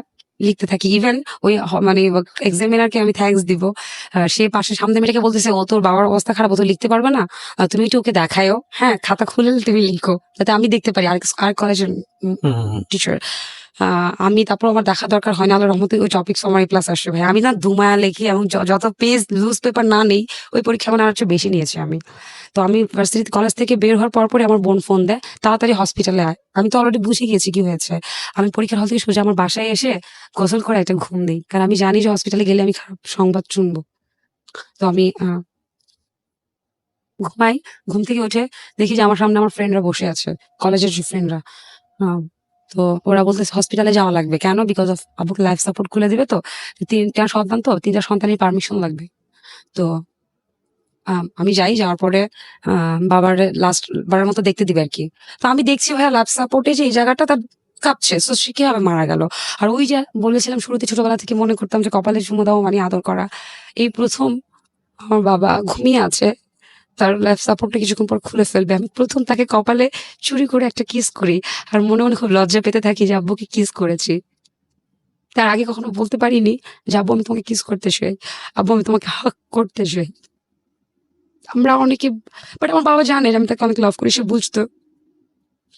লিখতে থাকি। ইভেন ওই মানে এক্সামিনারকে আমি থ্যাঙ্কস দিব, সে পাশে সামনে মেয়েটাকে বলতেছে ও তোর বাবার অবস্থা খারাপ, ও তো লিখতে পারবে না, তুমি একটু ওকে দেখায়ও, হ্যাঁ খাতা খুলে তুমি লিখো যাতে আমি দেখতে পারি। আর কলেজের টিচার, আমি তারপর আমার দেখা দরকার হয় না, আল্লাহর রহমতে ওই টপিক সামারি প্লাস আসছে ভাই। আমি না দুমায়া লেখি এবং যত পেজ লুজ পেপার না নেই ওই পরীক্ষা মানে আর চেয়ে বেশি নিয়েছি আমি। তো আমি ভার্সিটি কলেজ থেকে বের হওয়ার পরপরই আমার বোন ফোন দেয় তাড়াতাড়ি হসপিটালে আয়। আমি তো অলরেডি বুঝে গিয়েছি কি হয়েছে। আমি পরীক্ষার হল থেকে সোজা আমার বাসায় এসে গোসল করে একটা ঘুম দিই, কারণ আমি জানি যে হসপিটালে গেলে আমি খারাপ সংবাদ শুনবো। তো আমি ঘুমাই, ঘুম থেকে উঠে দেখি যে আমার সামনে আমার ফ্রেন্ডরা বসে আছে, কলেজের যে ফ্রেন্ডরা। তো ওরা বলতেছে হসপিটালে যাওয়া লাগবে কেন, বিকজ অফ আব্বুকে লাইফ সাপোর্ট খুলে দিবে, তো তিনটা সন্তান, তো তিনটা সন্তানের পারমিশন লাগবে। তো আমি যাই, যাওয়ার পরে বাবার লাস্ট বারের মতো দেখতে দিবে আর কি। তো আমি দেখছি ভাইয়া লাইফ সাপোর্টে যে এই জায়গাটা তার কাঁপছে, তো সে কিভাবে মারা গেল। আর ওই যে বলেছিলাম শুরুতে ছোটবেলা থেকে মনে করতাম যে কপালে চুমু দেওয়া মানে আদর করা, এই প্রথম আমার বাবা ঘুমিয়ে আছে, তার লাইফ সাপোর্টটা কিছুক্ষণ পর খুলে ফেলবে, আমি প্রথম তাকে কপালে চুরি করে একটা কিস করি, আর মনে মনে খুব লজ্জা পেতে থাকি যে আব্বুকে কিস করেছি। তার আগে কখনো বলতে পারিনি যে আব্বু আমি তোমাকে কিস করতে চাই, আব্বু আমি তোমাকে হাক করতে চাই। আমরা অনেকে, বাট আমার বাবা জানে যে আমি তাকে অনেক লাভ করি, সে বুঝতো,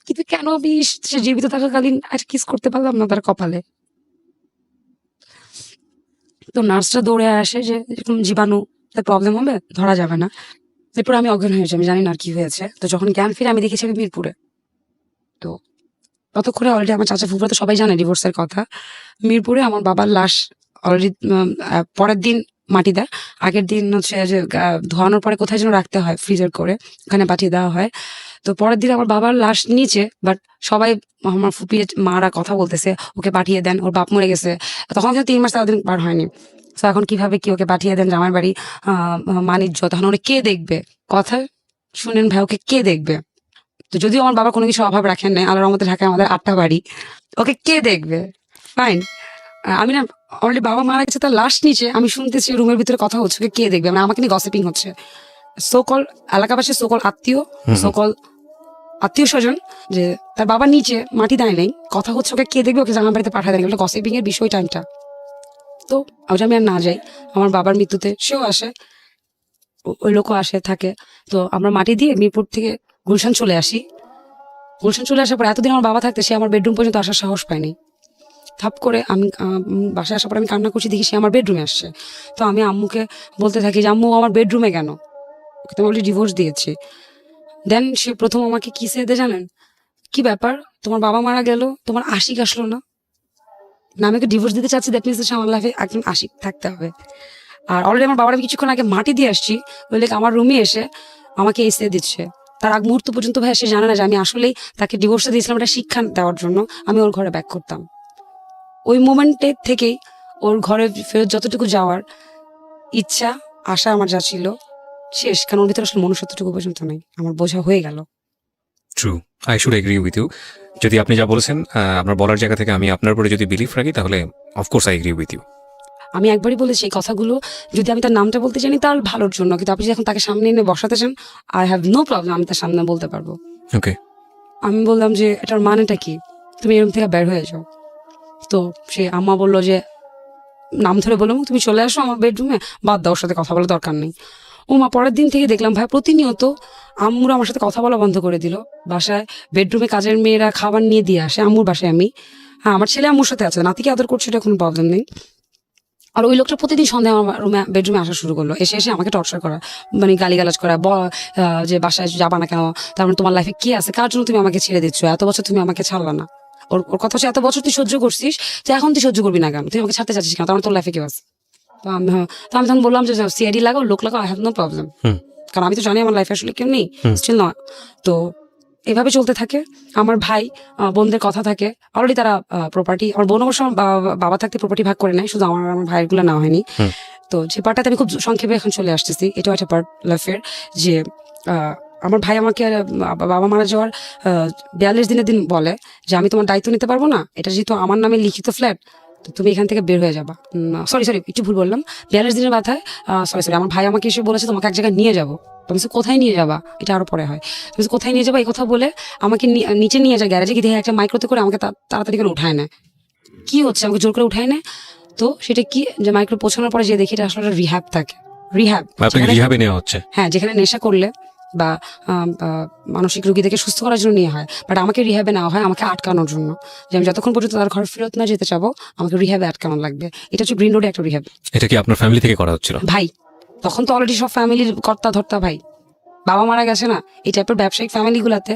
কিন্তু কেন আমি সে জীবিত থাকাকালীন আর কিস করতে পারলাম না তার কপালে। তো নার্সরা দৌড়ে আসে যে এরকম জীবাণু, তার প্রবলেম হবে, ধরা যাবে না। এরপর আমি অজ্ঞান হয়েছি, আমি জানি না আর কি হয়েছে। তো যখন জ্ঞান ফিরে আমি দেখেছি আমি মিরপুরে। তো ততক্ষণে অলরেডি আমার চাচা ফুফুরা তো সবাই জানে ডিভোর্সের কথা। মিরপুরে আমার বাবার লাশ অলরেডি পরের দিন মাটি দেয়, আগের দিন হচ্ছে যে ধোয়ানোর পরে কোথায় যেন রাখতে হয় ফ্রিজার করে, ওখানে পাঠিয়ে দেওয়া হয়। তো পরের দিন আমার বাবার লাশ নিচে, বাট সবাই আমার ফুপিয়ে মারা কথা বলতেছে ওকে পাঠিয়ে দেন, ওর বাপ মরে গেছে। তখন কিন্তু 3 মাস 4 দিন পার হয়নি। তো এখন কিভাবে কি ওকে পাঠিয়ে দেন জামাই বাড়ি, মানিজ্য, তখন ওরা কে দেখবে, কথা শুনেন ভাই, ওকে কে দেখবে। তো যদিও আমার বাবা কোনো কিছু অভাব রাখেন নাই, আল্লাহর রহমতে ঢাকায় আমাদের 8টা বাড়ি, ওকে কে দেখবে, ফাইন। আমি না অলরেডি বাবা মারা গেছে, তার লাশ নিচে আমি শুনতেছি রুমের ভিতরে কথা হচ্ছে, ওকে কে দেখবে, মানে আমাকে নিয়ে গসিপিং হচ্ছে। সকল এলাকাবাসী, সকল আত্মীয় স্বজন, যে তার বাবা নিচে মাটি দেয় নাই, কথা হচ্ছে ওকে কে দেখবে, ওকে জামা বাড়িতে পাঠায় দেয়, ওটা গসিপিং এর বিষয় টাইমটা। তো ওটা আমি আর না যাই, আমার বাবার মৃত্যুতে সেও আসে, ওই লোকও আসে থাকে। তো আমরা মাটি দিয়ে মিরপুর থেকে গুলশান চলে আসি। গুলশান চলে আসার পর এতদিন আমার বাবা থাকতে সে আমার বেডরুম পর্যন্ত আসার সাহস পায়নি। থাপ করে আমি বাসায় আসার পর আমি কান্না করছি, দেখি সে আমার বেডরুমে আসছে। তো আমি আম্মুকে বলতে থাকি যে আম্মু আমার বেডরুমে কেন, ওকে তো অলরেডি ডিভোর্স দিয়েছি। দেন সে প্রথম আমাকে কি চেয়ে দেয় জানেন, কি ব্যাপার, তোমার বাবা মারা গেল, তোমার আশিক আসলো না, না আমি ওকে ডিভোর্স দিতে চাচ্ছি, দ্যাট মিনস আমার লাইফে একজন আশিক থাকতে হবে। আর অলরেডি আমার বাবার আমি কিছুক্ষণ আগে মাটি দিয়ে আসছি, বলে আমার রুমে এসে আমাকে এসে দিচ্ছে। তার আগ মুহূর্ত পর্যন্ত ভাই সে জানে না যে আমি আসলেই তাকে ডিভোর্সটা দিয়েছিলাম এটা শিক্ষা দেওয়ার জন্য, আমি ওর ঘরে ব্যাক করতাম। ওই মোমেন্টে থেকেই ওর ঘরে ফেরত যতটুকু যাওয়ার ইচ্ছা আশা আমার যা ছিল শেষ, কারণ ওর ভিতরে আসলে মনুষ্যত্বটুকু পর্যন্ত নেই, আমার বোঝা হয়ে গেল। True, I should agree with you. যদি আপনি যা বলেছেন আপনার বলার জায়গা থেকে আমি আপনার উপরে যদি বিলিফ রাখি, তাহলে of course I agree with you. আমি একবারই বলেছি এই কথাগুলো, যদি আমি তার নামটা বলতে জানি তার ভালোর জন্য, কিন্তু আপনি যখন তাকে সামনে এনে বসাতে চান, আই হ্যাভ নো প্রবলেম, আমি তার সামনে বলতে পারবো। ওকে, আমি বললাম যে এটার মানেটা কি, তুমি এরকম থেকে বের হয়ে যাও। তো সে আম্মা বললো যে নাম ধরে বললাম তুমি চলে আসো আমার বেডরুমে, বাদ দাও, ওর সাথে কথা বলার দরকার নেই। ও মা পরের দিন থেকে দেখলাম ভাই প্রতিনিয়ত আম্মুরা আমার সাথে কথা বলা বন্ধ করে দিল। বাসায় বেডরুমে কাজের মেয়েরা খাবার নিয়ে দিয়ে আসে, আম্মুর বাসায় আমি, হ্যাঁ আমার ছেলে আম্মুর সাথে আছে, নাতিকে আদর করছে, এটা কোনো প্রবলেম নেই। আর ওই লোকটা প্রতিদিন সন্ধ্যায় আমার রুমে বেডরুমে আসা শুরু করলো, এসে এসে আমাকে টর্চার করা, মানে গালিগালাজ করা, যে বাসায় যাবা না কেন, তার মানে তোমার লাইফে কি আছে, কার জন্য তুমি আমাকে ছেড়ে দিচ্ছ, এত বছর তুমি আমাকে ছাড়লা না। ওর কথা হচ্ছে এত বছর তুই সহ্য করছিস, তো এখন তুই সহ্য করবি না কেন, তুই আমাকে ছাড়তে চাচ্ছিস কেন, তার মানে তোর লাইফে কেউ আছে। তো আমি তখন বললাম যে সিআইডি লাগাও, লোক লাগাও, আই হ্যাভ নো প্রবলেম। কারণ আমি তো জানি আমার লাইফে আসলে কেউ নেই, স্টিল নয়। তো এভাবে চলতে থাকে। আমার ভাই বোনদের কথা থাকে, অলরেডি তারা প্রপার্টি, আমার বোন অবশ্য আমার বাবা থাকতে প্রপার্টি ভাগ করে নেয়, শুধু আমার ভাইয়ের গুলো না হয়নি। তো যে পার্টটাতে আমি খুব সংক্ষেপে এখন চলে আসতেছি, এটাও একটা পার্ট লাইফের, যে আমার ভাই আমাকে বাবা মারা যাওয়ার 42 দিনের দিন বলে যে আমি তোমার দায়িত্ব নিতে পারবো না, এটা যেহেতু আমার নামে লিখিত ফ্ল্যাট, তো তুমি এখান থেকে বের হয়ে যাবা। সরি একটু ভুল বললাম, 42 দিনের মাথায় সরি আমার ভাই আমাকে এসে বলেছে তোমাকে এক জায়গায় নিয়ে যাবো। তুমি কোথায় নিয়ে যাবা, এটা আরো পরে হয়। তুমি কোথায় নিয়ে যাবা এই কথা বলে আমাকে নিচে নিয়ে যায় গ্যারেজে, গিয়ে একটা মাইক্রোতে করে আমাকে তাড়াতাড়ি করে উঠায় নেয়। কি হচ্ছে, আমাকে জোর করে উঠায় নেয়। তো সেটা কি, যে মাইক্রো পৌঁছানোর পরে যে দেখি এটা আসলে রিহ্যাব থাকে, রিহ্যাব, রিহাবে নেওয়া হচ্ছে। হ্যাঁ, যেখানে নেশা করলে বা মানসিক রোগীদেরকে সুস্থ করার জন্য নিয়ে হয়, বাট আমাকে রিহ্যাবে নেওয়া হয় আমাকে আটকানোর জন্য, যে আমি যতক্ষণ পর্যন্ত তার ঘর ফেরত না যেতে চাবো আমাকে রিহ্যাবে আটকানো লাগবে। এটা হচ্ছে গ্রিন রোডে একটা রিহ্যাব। এটা কি আপনার ফ্যামিলি থেকে করা হচ্ছিল? ভাই তখন তো অলরেডি সব ফ্যামিলির কর্তা ধর্তা ভাই, বাবা মারা গেছে না, এই টাইপের ব্যবসায়িক ফ্যামিলি গুলাতে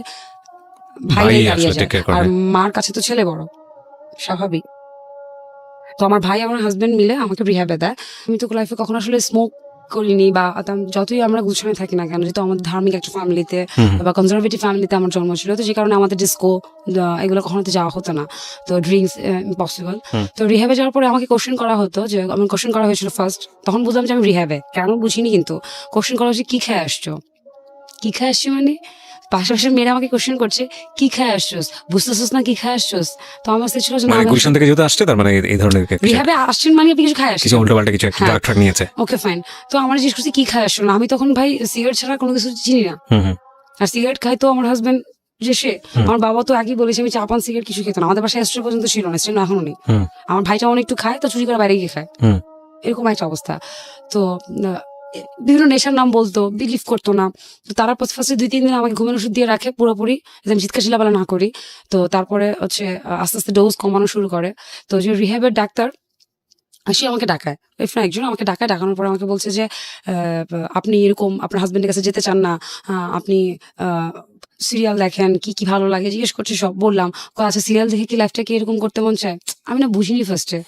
ভাই দাঁড়িয়ে যায়, আর মার কাছে তো ছেলে বড়, স্বাভাবিক। তো আমার ভাই আমার হাজবেন্ড মিলে আমাকে রিহ্যাবে দেয়। আমি তো লাইফে কখনো আসলে স্মোক করিনি, বা যতই আমরা গুছানো থাকি না কেন, যেহেতু আমাদের ধার্মিক একটা ফ্যামিলিতে বা কনজারভেটিভ ফ্যামিলিতে আমার জন্ম ছিল, তো যে কারণে আমাদের ডিস্কো এগুলো কখনো যাওয়া হতো না, তো ড্রিঙ্কস ইম্পসিবল। তো রিহ্যাবে যাওয়ার পরে আমাকে কোশ্চেন করা হতো, যে আমি কোশ্চেন করা হয়েছিল ফার্স্ট, তখন বুঝলাম যে আমি রিহ্যাবে, কেন বুঝিনি, কিন্তু কোশ্চেন করা হচ্ছে কি খেয়ে আসছো, কি খেয়ে আসছি মানে পাশাপাশি মেয়েরা আমাকে কোশ্চেন করছে কি খায় আসছোস, বুঝতেছোস না কি খায় আসছোস। তো আমার কাছে ছিল যে গুলশান থেকে যেহেতু আসছে, তার মানে এই ধরনের রিহ্যাবে আসছেন মানে আপনি কিছু খায় আসছেন, কিছু উল্টোপাল্টা কিছু একটা ট্রাক নিয়েছে। Okay fine. তো আমার জিজ্ঞেস করছে কি খায় আসছো না, আমি তখন ভাই সিগারেট ছাড়া কোনো কিছু চিনি না, আর সিগারেট খাই তো আমার হাজবেন্ড যে সে, আমার বাবা তো আগেই বলেছে আমি চা পান সিগারেট কিছু খেত না, আমাদের বাসায় এস্ট্রো পর্যন্ত ছিল না, স্টেন এখনো নেই। আমার ভাইটা অনেক একটু খায়, তো চুরি করে বাইরে গিয়ে খায়, এরকম একটা অবস্থা। তো বিভিন্ন নেশার নাম বলতো, বিলিভ করতো না। তো তারা ফার্স্টে 2-3 দিন আমাকে ঘুমের ওষুধ দিয়ে রাখে পুরোপুরি, আমি চিৎকার চিল্লাপালা না করি। তো তারপরে হচ্ছে আস্তে আস্তে ডোজ কমানো শুরু করে। তো যে রিহ্যাবের ডাক্তার সে আমাকে ডাকায়, একজন আমাকে ডাকানোর পরে আমাকে বলছে যে আপনি এরকম আপনার হাজবেন্ডের কাছে যেতে চান না, আপনি সিরিয়াল দেখেন, কি কি ভালো লাগে জিজ্ঞেস করছে, সব বললাম। আচ্ছা সিরিয়াল দেখে কি লাইফটাকে এরকম করতে মন চায়? আমি না বুঝিনি ফার্স্টে,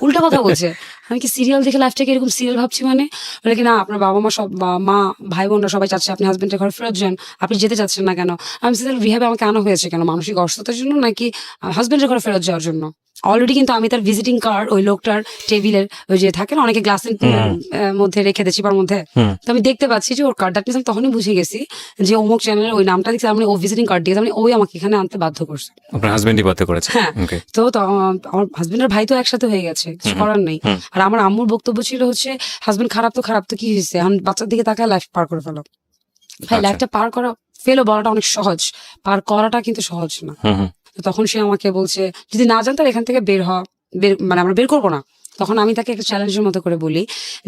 উল্টা কথা বলছে। আমি কি সিরিয়াল দেখে লাইফটাকে এরকম সিরিয়াল ভাবছি, মানে বলে কি না আপনার বাবা মা সব মা ভাই বোনরা সবাই চাচ্ছে আপনি হাজবেন্ডের ঘরে ফেরত যান, আপনি যেতে চাচ্ছেন না কেন? আমি রিহ্যাবে আমাকে আনা হয়েছে কেন, মানসিক অসুস্থতার জন্য নাকি হাজবেন্ডের ঘরে ফেরত যাওয়ার জন্য? অলরেডি কিন্তু আমি তার ভিজিটিং কার্ড ওই লোকটার টেবিলের ওই যে থাকে না অনেকে গ্লাসের মধ্যে রেখে দেয় চিপার মধ্যে, তো আমি দেখতে পাচ্ছি যে ওর কার্ডটা আমি তখনই বুঝে গেছি যে অমুক চ্যানেলের ওই নামটা দেখছি, আমি ও ভিজিটিং কার্ড দিয়েছে, মানে ওই আমাকে এখানে আনতে বাধ্য করছে। আপনার হাজবেন্ডই বাধ্য করেছে? হ্যাঁ। তো আমার হাজবেন্ডের ভাই তো একসাথে হয়ে গেছে, কিছু করার নেই। আর আমার আম্মুর বক্তব্য ছিল হচ্ছে হাজবেন্ড খারাপ তো কি হয়েছে, এখন বাচ্চার দিকে তাকায় লাইফ পার করে ফেলো। ভাই লাইফটা পার করা, ফেলো বলাটা অনেক সহজ, পার করাটা কিন্তু সহজ না। তখন সে আমাকে বলছে যদি না জানতো এখান থেকে মানে আমরা বের করবো না। তখন আমি তাকে একটা চ্যালেঞ্জের মতো করে বলি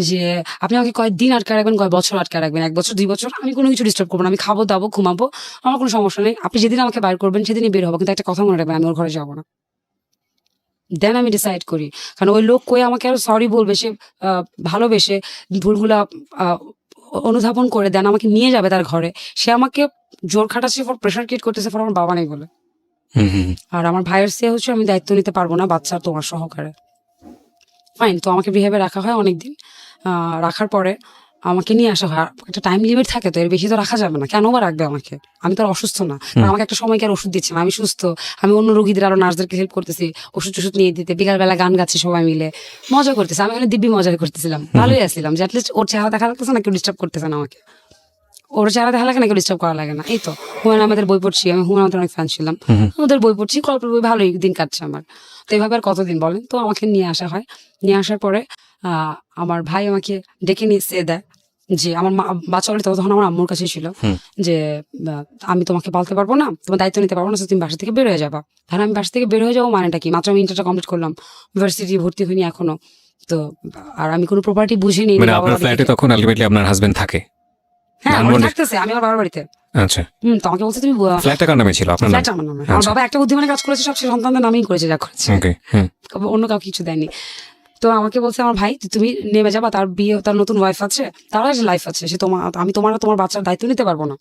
যে আপনি আমাকে কয়েকদিন আটকে রাখবেন, কয়েক বছর আটকে রাখবেন, 1 বছর 2 বছর, আমি কোনো কিছু ডিস্টার্ব করবো না, আমি খাবো দাবো ঘুমাবো, আমার কোনো সমস্যা নেই, আপনি যেদিন আমাকে বাইর করবেন সেদিনই বের হবো, কিন্তু একটা কথা মনে রাখবেন আমি ওর ঘরে যাবো না। দেন আমি ডিসাইড করি, কারণ ওই লোক কই আমাকে আরো সরি বলবে, সে ভালোবেসে ভুলগুলা অনুধাবন করে দেন আমাকে নিয়ে যাবে তার ঘরে, সে আমাকে জোর খাটাচ্ছে ফর প্রেশার ক্রিয়েট করতেছে ফর আমার বাবা নেই বলে। আর আমার ভাইয়ের সে হচ্ছে আমি দায়িত্ব নিতে পারবো না বাচ্চার তোমার সহকারে। ফাইন, তো আমাকে রিহ্যাবে রাখা হয় অনেকদিন। রাখার পরে আমাকে নিয়ে আসা হয়, একটা টাইম লিমিট থাকে, তো এর বেশি তো রাখা যাবে না, কেন বা রাখবে আমাকে, আমি তো আর অসুস্থ না, আমাকে একটা সময় কি আর ওষুধ দিচ্ছে না, আমি সুস্থ, আমি অন্য রোগীদের আরো নার্সদেরকে হেল্প করতেছি, ওষুধ নিয়ে দিতে, বিকালবেলা গান গাচ্ছি সবাই মিলে, মজা করতেছি, আমি ওখানে দিব্যি মজা করতেছিলাম, ভালোই আসছিলাম, যে অ্যাটলিস্ট ওর চেহারা দেখা লাগতেছে না, কেউ ডিস্টার্ব করতেছে না আমাকে, ওর চেহারা দেখা লাগে না, কেউ ডিস্টার্ব করা লাগে না। এই তো হুমায়ুন আহমেদের বই পড়ছি, আমি হুমায়ুন আহমেদের অনেক ফ্যান ছিলাম, ওদের বই পড়ছি, গল্পের বই, ভালোই দিন কাটছে আমার। তো এইভাবে আর কতদিন বলেন। তো আমাকে নিয়ে আসা হয়, নিয়ে আসার পরে আমার ভাই আমাকে ডেকে নিয়ে সে দেয় যে আমার বাচ্চা হলে তখন আমার আম্মুর কাছে ছিল, যে আমি তোমাকে পালতে পারবো না, তোমার দায়িত্ব নিতে পারবো না, তুমি বাসা থেকে বের হয়ে যাবা। তাহলে আমি বাসা থেকে বের হয়ে যাবো মানেটা কি, মাত্র আমি ইন্টারটা কমপ্লিট করলাম, ইউনিভার্সিটি ভর্তি হইনি এখনো, তো আর আমি কোনো প্রপার্টি বুঝিনি। মানে আপনার ফ্ল্যাটে তখন আলটিমেটলি আপনার হাজবেন্ড থাকে? হ্যাঁ থাকতেছে, আমি আমার বাবার বাড়িতে। আচ্ছা, তোমাকে বলছে তুমি ফ্ল্যাটটা কার নামে ছিল? আপনার ফ্ল্যাটটা আমার নামে। আমার বাবা একটা বুদ্ধিমানের কাজ করেছে, সব সন্তানদের নামেই করেছে যা করেছে, অন্য কাউকে কিছু দেয়নি। তো আমাকে বলছে আমার ভাই তুমি নেমে যাবা, তার বিয়ে, তার নতুন ওয়াইফ আছে, তার লাইফ আছে, সে আমি তোমার বাচ্চার দায়িত্ব নিতে পারবো না।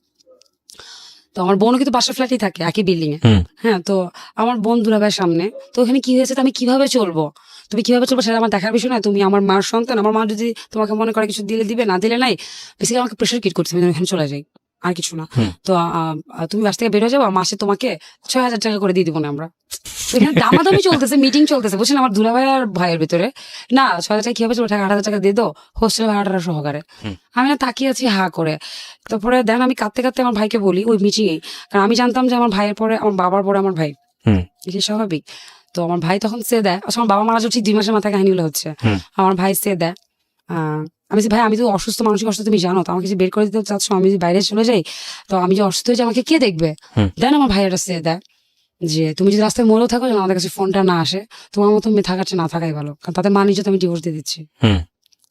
তো আমার বোনও কিন্তু পাশের ফ্ল্যাটেই থাকে, একই বিল্ডিং এ। হ্যাঁ, তো আমার বোন দুলাভাইয়ের সামনে, তো ওখানে কি হয়েছে, তো আমি কিভাবে চলবো? তুমি কিভাবে চলবে সেটা আমার দেখার বিষয় না। তুমি আমার মার সন্তান, আমার মা যদি তোমাকে মনে করে কিছু দিলে দিবে, না দিলে নাই। বেসিক্যালি আমাকে প্রেশার ক্রিয়েট করছে, আমি যেন এখানে চলে যাই, আর কিছু না। হুম। তো তুমি বাস থেকে বের হয়ে যাবো, মাসে তোমাকে 6,000 টাকা করে দিয়ে দিবো না আমরা। তো এখানে দামাদামি চলতেছে, মিটিং চলতেছে, বুঝছেন, আমার দুলাভাই আর ভাইয়ের ভিতরে। না 6,000 টাকা কিভাবে চলবে, 8,000 টাকা দিয়ে দাও হোস্টেল ভাড়াটা সহকারে। হুম। আমি না তাকিয়ে আছি হা করে। তারপরে দেন আমি কাঁদতে কাঁদতে আমার ভাইকে বলি ওই মিটিংয়ে, কারণ আমি জানতাম যে আমার ভাইয়ের পরে আমার বাবার পরে আমার ভাই, হুম। এটা স্বাভাবিক। তো আমার ভাই তখন সে দেয়, আসলে আমার বাবা মারা যাচ্ছে ঠিক 2 মাসের মাথায় কাহিনীগুলো হচ্ছে। হুম। আমার ভাই সে দেয়, আমি ভাই আমি তো অসুস্থ, মানসিক অসুস্থ তুমি জানো, তো আমাকে যে বের করে দিতে চাচ্ছ, আমি যদি বাইরে চলে যাই তো আমি যে অসুস্থ হয়ে যাই আমাকে কে দেখবে। হুম। দেন আমার ভাই একটা সে দেয় যে তুমি যদি রাস্তায় মরেও থাকো যেন আমাদের কাছে ফোনটা না আসে, তোমার মতো মেয়ে থাকার চেয়ে না থাকাই ভালো, কারণ তাদের মান ইজ্জত আমি ডিভোর্স দিয়ে দিচ্ছি। হুম।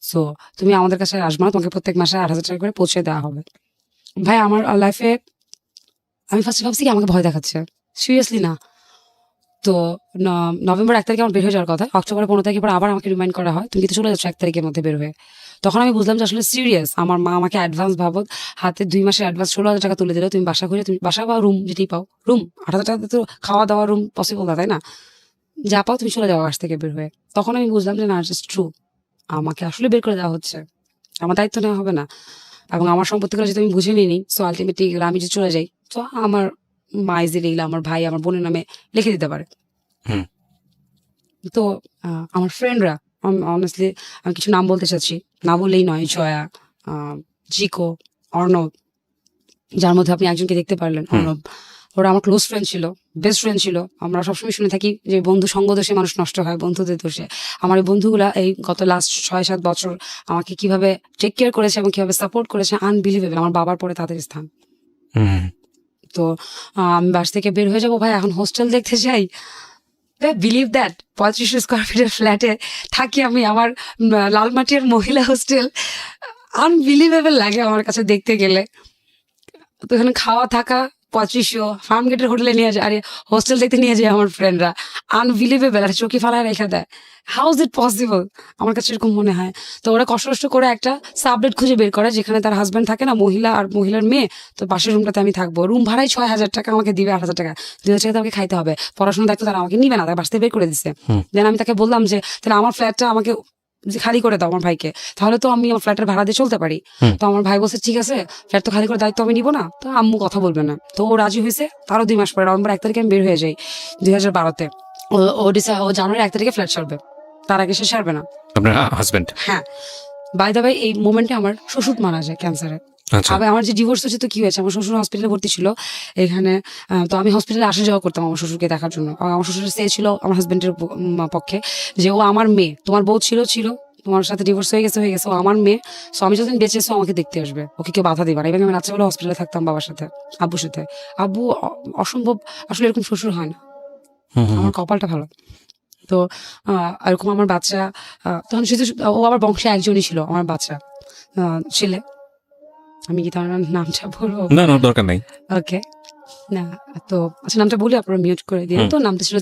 সো তুমি আমাদের কাছে আসবে না, তোমাকে প্রত্যেক মাসে 8,000 টাকা করে পৌঁছে দেওয়া হবে। ভাই আমার লাইফে আমি ফার্স্টে ভাবছি কি আমাকে ভয় দেখাচ্ছে, সিরিয়াসলি না। তো নভেম্বর 1 তারিখে আমার বের হয়ে যাওয়ার কথা, অক্টোবরের 15 তারিখের পর আবার আমাকে রিমাইন্ড করা হয় তুমি কিন্তু চলে যাচ্ছ 1 তারিখের মধ্যে বের হয়ে। তখন আমি বুঝলাম যে আসলে সিরিয়াস। আমার মা আমাকে অ্যাডভান্স ভাবো হাতে 2 মাসের অ্যাডভান্স 16,000 টাকা তুলে দিলে তুমি বাসা খুঁজে, তুমি বাসা বা রুম যেটাই পাও, রুম 8,000 টাকাতে তো খাওয়া দাওয়া রুম পসিবল না, তাই না? যা পাও তুমি চলে যাও বাস থেকে বের হয়ে। তখন আমি বুঝলাম যে না, জাস্ট ট্রু, আমাকে আসলে বের করে দেওয়া হচ্ছে, আমার দায়িত্ব নেওয়া হবে না, এবং আমার সম্পত্তিগুলো যদি আমি বুঝে নিই। সো আলটিমেটলি আমি যে চলে যাই, তো আমার মা ইজিলি আমার ভাই আমার বোনের নামে লিখে দিতে পারে। হুম। তো আমার ফ্রেন্ডরা, অনেস্টলি আমি কিছু নাম বলতে চাচ্ছি, না বললেই নয়, জয়া, জিকো, অর্ণব, যার মধ্যে আপনি একজনকে দেখতে পারলেন, অর্ণব, ওরা আমার ক্লোজ ফ্রেন্ড ছিল, বেস্ট ফ্রেন্ড ছিল। আমরা সবসময় শুনে থাকি যে বন্ধু সঙ্গ দোষে মানুষ নষ্ট হয়, বন্ধুদের দোষে। আমার এই বন্ধুগুলা এই গত লাস্ট 6-7 বছর আমাকে কিভাবে টেক কেয়ার করেছে এবং কিভাবে সাপোর্ট করেছে, আনবিলিভেবল। আমার বাবার পরে তাদের স্থান। হুম। তো আমি বাস থেকে বের হয়ে যাবো ভাই, এখন হোস্টেল দেখতে চাই। বিলিভ দ্যাট 35 স্কোয়ার ফিটের ফ্ল্যাটে থাকি আমি, আমার লালমাটিয়ার মহিলা হোস্টেল। আনবিলিভেবল লাগে আমার কাছে দেখতে গেলে। তো এখানে খাওয়া থাকা 3500, ফার্ম গেটের হোটেলে নিয়ে যায়, আরে হোস্টেল দেখতে নিয়ে যায় আমার ফ্রেন্ডরা। আনবিলিভেবল, আর চোখে ফালায় রেখে দেয়। হাউ ইজ ইট পসিবল, আমার কাছে এরকম মনে হয়। তো ওরা কষ্ট করে একটা সাবলেট খুঁজে বের করে যেখানে তার হাজব্যান্ড থাকে না, মহিলা আর মহিলার মেয়ে। তো পাশের রুমটাতে আমি থাকবো, রুম ভাড়াই 6,000 টাকা, আমাকে দিবে 8,000 টাকা, 2,000 টাকা আমাকে খাইতে হবে। পড়াশোনার দায়িত্ব তারা আমাকে নিবে না, তারা বাসতে বের করে দিচ্ছে। দেন আমি তাকে বললাম যে তাহলে আমার ফ্ল্যাটটা আমাকে যে খালি করে দাও আমার ভাইকে, তাহলে তো আমি আমার ফ্ল্যাটের ভাড়া দিয়ে চলতে পারি। তো আমার ভাই বলছে ঠিক আছে, ফ্ল্যাট তো খালি করে দায়িত্ব আমি নিবো না, তো আম্মু কথা বলবে না। তো ও রাজি হয়েছে। তারও 2 মাস পরে নভেম্বর 1 তারিখে আমি বের হয়ে যাই 2012-তে। ও জানুয়ারি 1 তারিখে ফ্ল্যাট ছাড়বে, তার আগে সে ছাড়বে না। আপনার হাজবেন্ড? হ্যাঁ, বাই দ্য ওয়ে এই মোমেন্টে আমার শ্বশুর মারা যায় ক্যান্সারে। আচ্ছা। আমার যে ডিভোর্স হয়েছে, তো কি হয়েছে, আমার শ্বশুর হসপিটালে ভর্তি ছিল এখানে। তো আমি হসপিটালে আসা যাওয়া করতাম আমার শ্বশুরকে দেখার জন্য। আমার শ্বশুরের সে ছিল আমার হাজবেন্ডের পক্ষে যে ও আমার মেয়ে, তোমার বউ ছিল তোমার সাথে ডিভোর্স হয়ে গেছে ও আমার মেয়ে। সো আমি যতদিন বেঁচে আছি আমাকে দেখতে আসবে, ওকে কেউ বাধা দিবে না। এবং আমি রাত্রেবেলা হসপিটালে থাকতাম বাবার সাথে, আব্বুর সাথে। আব্বু অসম্ভব, আসলে এরকম শ্বশুর হয় না, আমার কপালটা ভালো। তো এরকম আমার বাচ্চা তখন শুধু ও আবার বংশে একজনই ছিল আমার বাচ্চা ছেলে। আমি কি তার নামটা বলবো? না না, দরকার নাই। ওকে, না তো আচ্ছা নামটা বলি, আপনারা মিউট করে দিয়ে। তো নামটা ছিল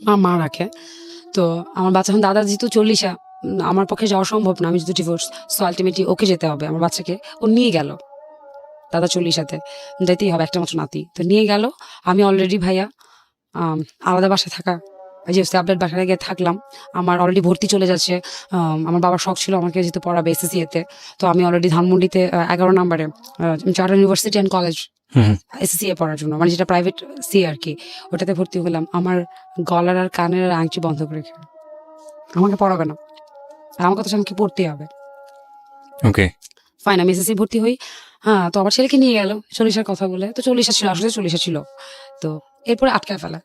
আমার মা রাখে। তো আমার বাচ্চা এখন দাদা যেহেতু 40, আমার পক্ষে যাওয়া সম্ভব না, আমি যেহেতু ডিভোর্স। সো আলটিমেটলি ওকে যেতে হবে, আমার বাচ্চাকে ও নিয়ে গেল। দাদা 40 যেতেই হবে, একটা মাত্র নাতি, তো নিয়ে গেল। আমি অলরেডি ভাইয়া আলাদা বাসায় থাকা, যে আপডেট বাসায় গিয়ে থাকলাম। আমার অলরেডি ভর্তি চলে যাচ্ছে। আমার বাবার শখ ছিল আমাকে যেহেতু পড়াবে এসএসসি-তে। তো আমি অলরেডি ধানমন্ডিতে 11 নম্বরে charter university and college SSC পড়ার জন্য, মানে যেটা প্রাইভেট সি আর কি, ওটাতে ভর্তি হলাম। আমার গলার আর কানের আর আংটি বন্ধ করে রেখে আমাকে পড়াবে না, আর আমার কথা আমাকে পড়তেই হবে। ওকে, ফাইন, আমি এসএসসি ভর্তি হই। হ্যাঁ, তো আবার ছেলেকে নিয়ে গেল 40 কথা বলে। তো 40 ছিল, আসলে 40 ছিল। তো এরপরে আটকায় ফেলা,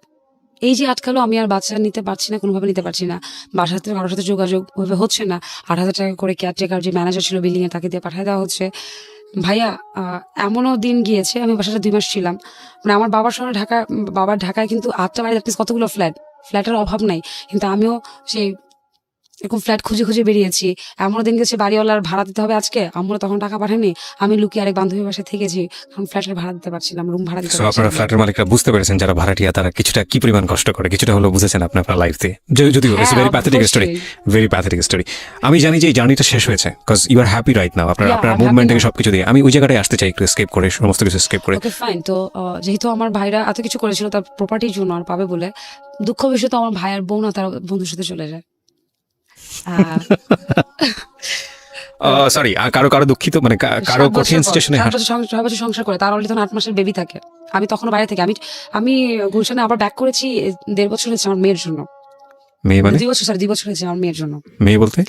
এই যে আটকালো, আমি আর বাচ্চা নিতে পারছি না, কোনোভাবে নিতে পারছি না। বাসার সাথে কারোর সাথে যোগাযোগ ওইভাবে হচ্ছে না। 8,000 টাকা করে কেয়ারটেকার যে ম্যানেজার ছিল বিল্ডিং এ, তাকে দিয়ে পাঠিয়ে দেওয়া হচ্ছে। ভাইয়া এমনও দিন গিয়েছে, আমি বাসাটা 2 মাস ছিলাম, মানে আমার বাবার শহরে বাবার ঢাকায় কিন্তু 8টা বাড়ি, কতগুলো ফ্ল্যাটের অভাব নাই, কিন্তু আমিও সেই এরকম ফ্ল্যাট খুঁজে খুঁজে বেরিয়েছি। এমনও দিন গেছে বাড়িওয়ালার ভাড়া দিতে হবে আজকে, আমরা তখন টাকা পাঠায়নি, আমি লুকিয়ে আরেক বান্ধবীর বাসায় থেকেছি, কারণ ফ্ল্যাটের ভাড়া দিতে পারছিলাম, রুম ভাড়া দিতে সো আপনারা পারছিলাম না। ফ্ল্যাটের মালিকরা বুঝতে পেরেছেন যারা ভাড়াটিয়া তারা কিছুটা কি পরিমাণ কষ্ট করে, কিছুটা হলো বুঝেছেন আপনি আপনার লাইফ দিয়ে। যদিও ইটস হ্যাঁ, ভেরি প্যাথেটিক স্টোরি, অবশ্যই। Very pathetic story. আমি জানি যে এই জার্নিটা শেষ হয়েছে, because you are happy right now, আপনার Yeah, আপনার I'm মুভমেন্ট happy থেকে now. সবকিছু দিয়ে। আমি ওই জায়গাটায় আসতে চাই একটু এসকেপ করে, সমস্ত কিছু এসকেপ করে। Okay fine. তো যেহেতু আমার ভাইরা এত কিছু করেছিল তার প্রপার্টির জন্য আর পাবে বলে, দুঃখ বিষয় তো আমার ভাইয়ের বোন না তার বন্ধুর সাথে চলে যায়। সরি, কারো কারো দুঃখিত মানে কারো 7 বছর কঠিন পর, সিচুয়েশনে 7 বছর সংসার করে, তার অলরেডি তখন 8 মাসের বেবি থাকে। আমি তখন বাইরে থেকে আমি গুলশানে আবার ব্যাক করেছি 1.5 বছর হয়েছে আমার মেয়ের জন্য। মেয়ে মানে 2 বছর হয়েছে আমার মেয়ের জন্য মেয়ে বলতে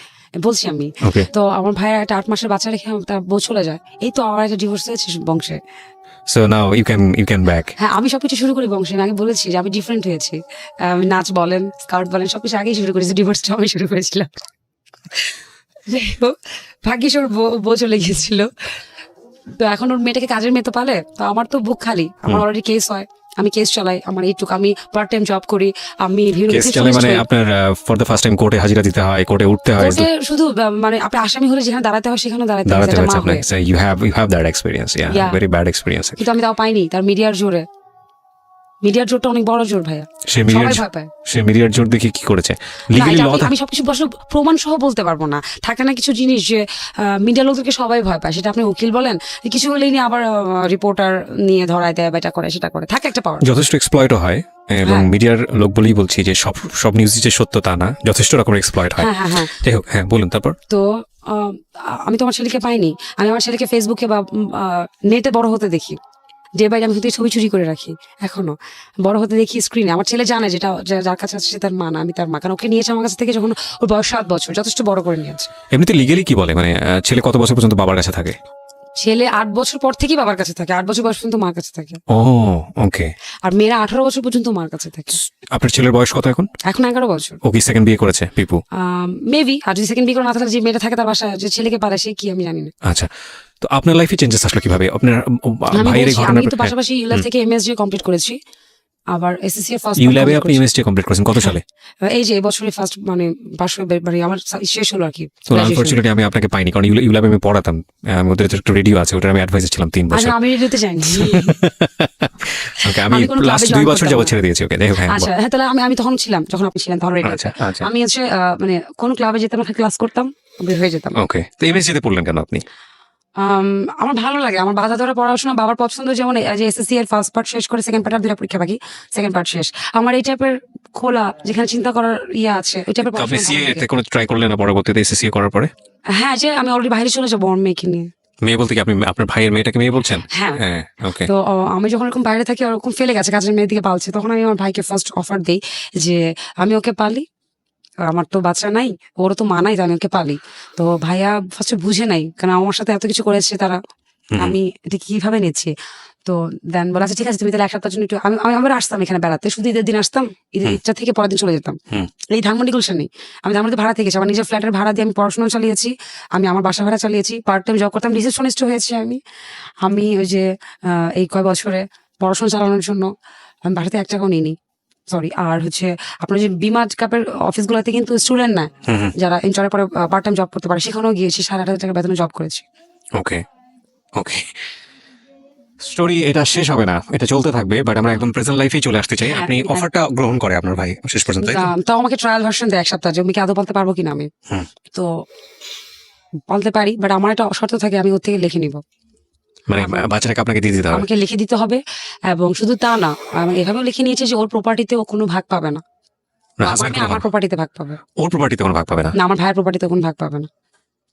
বলছি আমি। ওকে। তো আমার ভাইয়ের একটা 8 মাসের বাচ্চা রেখে তার বউ চলে যায়। এই তো আমার একটা ডিভোর্স হয়েছে বংশে। So now you can back. হ্যাঁ, আমি সবকিছু শুরু করি বংশে। আমি আগে বলেছি যে আমি ডিফারেন্ট হয়েছি। আমি নাচ বলেন, স্কাউট বলেন, সবকিছু আগেই শুরু করেছি, ডিভোর্সটা আমি শুরু করেছিলাম। যাই হোক, ভাগ্যিস ওর বউ চলে গিয়েছিল। তো এখন ওর মেয়েটাকে কাজের মেয়ে তো পালে, তো আমার তো বুক খালি। আমার অলরেডি কেস হয়, আমি কেস চালাই, আমার এইটুকু, আমি পার্ট টাইম জব করি, আমি কেস চলে মানে আপনার ফর দ্য ফার্স্ট টাইম কোর্টে হাজিরা দিতে হয়, কোর্টে উঠতে হয়, কোর্টে শুধু মানে আপনি আসামি হলে যেখানে দাঁড়াতে হয় সেখানে দাঁড়াতে হয়, দাঁড়াতে যেটা হয়েছে মা আপনাকে। হয়ে। You have that experience, Yeah. Very bad experience. কিন্তু আমি তাও পাইনি, তার মিডিয়ার জোরে। মিডিয়ার জোরটা অনেক বড় জোর ভাইয়া, সে মিডিয়ার সবাই ভয় পায়। সে মিডিয়ার জোর দেখে কি করেছে? না, লিগালি এটা ল আমি সবকিছু আসলে প্রমাণ সহ বলতে পারবো না। থাকে না কিছু জিনিস যে মিডিয়া লোকদেরকে সবাই ভয় পায়, সেটা আপনি উকিল বলেন, কিছু হলেই নিয়ে আবার রিপোর্টার নিয়ে ধরায় দেয় বা এটা করে সেটা করে, থাকে একটা পাওয়ার। যথেষ্ট এক্সপ্লয়েটও হয়, এবং হ্যাঁ। মিডিয়ার লোক বলেই বলছি যে সব সব নিউজ যে সত্য তা না, যথেষ্ট রকমের এক্সপ্লয়েট হয়। হ্যাঁ হ্যাঁ হ্যাঁ। যাই হোক, হ্যাঁ বলুন তারপর। তো আমি তো আমার ছেলেকে পাইনি। আমি আমার ছেলেকে ফেসবুকে বা নেটে বড় হতে দেখি, ডে বাই ডে আমি হতে ছবি চুরি করে রাখি এখনো, বড় হতে দেখি স্ক্রিনে। আমার ছেলে জানে যেটা যার কাছে আছে সে তার মা না, আমি তার মা, কারণ ওকে নিয়েছে আমার কাছ থেকে যখন ওর বয়স 7 বছর, যথেষ্ট বড় করে নিয়েছে। এমনিতে লিগালি কি বলে, মানে ছেলে কত বছর পর্যন্ত বাবার কাছে থাকে? ছেলে 8 বছর পর থেকেই বাবার কাছে থাকে, 8 বছর বয়স পর্যন্ত মার কাছে থাকে। ও ওকে। আর মেয়েরা 18 বছর পর্যন্ত মার কাছে থাকে। আপনার ছেলের বয়স কত এখন? এখন 11 বছর ও কি সেকেন্ড বিয়ে করেছে পিপু? মেবি। আর যদি সেকেন্ড বিয়ে করে না থাকলে যে মেয়েটা থাকে তার বাসায়, যে ছেলেকে পারে সে কি আমি জানি না। আচ্ছা, তো আপনার লাইফে চেঞ্জেস আসলো কিভাবে? আপনার আমি ভাইয়ের এই বলছি, ঘটনা আমি তো পাশাপাশি ইউল্যাব থেকে এমএসজি কমপ্লিট করেছি, আবার এসএসসি এর ফার্স্ট ইউল্যাবে আপনি এমএসটি কমপ্লিট করেছেন কত সালে? এই যে এবছরে ফার্স্ট মানে পাশ মানে আমার শেষ হলো আর কি। তো আনফরচুনেটলি আমি আপনাকে পাইনি, কারণ ইউল্যাবে আমি পড়াতাম, ওদের একটা রেডিও আছে, ওটার আমি অ্যাডভাইজার ছিলাম 3 বছর। আচ্ছা, আমি রেডিওতে যাইনি। ওকে, আমি আমি কোনো লাস্ট ক্লাবে 2 join বছর করতাম যাবত না। ছেড়ে দিয়েছি। ওকে, যাই হোক, হ্যাঁ আচ্ছা হ্যাঁ, তাহলে আমি তখন ছিলাম, যখন আপনি ছিলেন তখন রেডিও। আচ্ছা আচ্ছা আমি হচ্ছে মানে কোন ক্লাবে যেতাম না, ক্লাস করতাম, বের হয়ে যেতাম। ওকে। তো এমএসজিতে পড়লেন কেন আপনি? আমার ভালো লাগে, আমার বাধা ধরা পড়াশোনা, বাবার পছন্দ, যেমন এই যে এসএসসি এর ফার্স্ট পার্ট শেষ করে সেকেন্ড পার্ট আর 2টা পরীক্ষা বাকি, সেকেন্ড পার্ট শেষ। আমার এই টাইপের খোলা, যেখানে চিন্তা করার ইয়ে আছে, ওই টাইপের আপনি পড়াশোনা ভালো সিএ লাগে। তে কোনো ট্রাই করলেন না পরবর্তীতে এসএসসি করার পরে? হ্যাঁ, যে আমি অলরেডি বাইরে চলে যাবো আমার মেয়েকে নিয়ে। মেয়ে বলতে কি আপনি আপনার ভাইয়ের মেয়েটাকে মেয়ে বলছেন? হ্যাঁ। হ্যাঁ, ওকে। তো আমি যখন এরকম বাইরে থাকি, ওরকম ফেলে গেছে, কাজের মেয়ের দিকে পালছে, তখন আমি আমার ভাইকে ফার্স্ট অফার দিই যে আমি ওকে পালি, আমার তো বাচ্চা নাই, ওরও তো মা নাই, তো আমি ওকে পালি। তো ভাইয়া ফার্স্টে বুঝে নাই, কারণ আমার সাথে এত কিছু করেছে তারা, আমি এটা কিভাবে নিচ্ছি। তো দেন বলা আচ্ছা ঠিক আছে, তুমি তাহলে 1 সপ্তাহের জন্য একটু, আমি আবার আসতাম এখানে বেড়াতে, শুধু ঈদের দিন আসতাম, ঈদের ইচ্ছা থেকে পরের দিন চলে যেতাম। এই ধানমন্ডি গুলশান নেই, আমি ধানমন্ডিতে ভাড়া থেকেছি, আমার নিজের ফ্ল্যাটের ভাড়া দিয়ে আমি পড়াশোনা চালিয়েছি, আমি আমার বাসা ভাড়া চালিয়েছি, পার্ট টাইম জব করতাম, রিসেপশনিস্ট হয়েছি আমি ওই যে এই কয় বছরে পড়াশোনা চালানোর জন্য আমি বাসাতে 1 টাকাও নিইনি, সরি। আর হচ্ছে আপনার যে বিমা কাপের অফিসগুলোতে কিন্তু স্টুডেন্ট না, যারা ইন্টারের পরে পার্ট টাইম জব করতে পারে, সেখানেও গিয়েছি, 8,500 টাকা বেতনে জব করেছি। ওকে ওকে, স্টোরি এটা শেষ হবে না, এটা চলতে থাকবে, বাট আমরা একদম প্রেজেন্ট লাইফেই চলে আসতে চাই। হ্যাঁ, আপনি হ্যাঁ। অফারটা গ্রহণ করে আপনার ভাই শেষ পর্যন্ত, তাই তো? তাও আমাকে ট্রায়াল ভার্সন দেয় 1 সপ্তাহ, যে আমি কি আদৌ পালতে পারবো কিনা আমি। হুম। তো পালতে পারি, বাট আমার একটা শর্ত থাকে, আমি ওর থেকে লিখে নিব, মানে বাচ্চাটাকে আপনাকে দিয়ে দিতে হবে? আমাকে লিখে দিতে হবে। এবং শুধু তা না, আমি এভাবেও লিখে নিয়েছি যে ওর প্রপার্টিতে ও কোনো ভাগ পাবে না, না, আমার হাজবেন্ড মেয়ে আমার প্রপার্টিতে ভাগ পাবে, ওর প্রপার্টিতে কোনো ভাগ পাবে না? না আমার ভাইয়ের প্রপার্টিতে কোনো ভাগ পাবে না।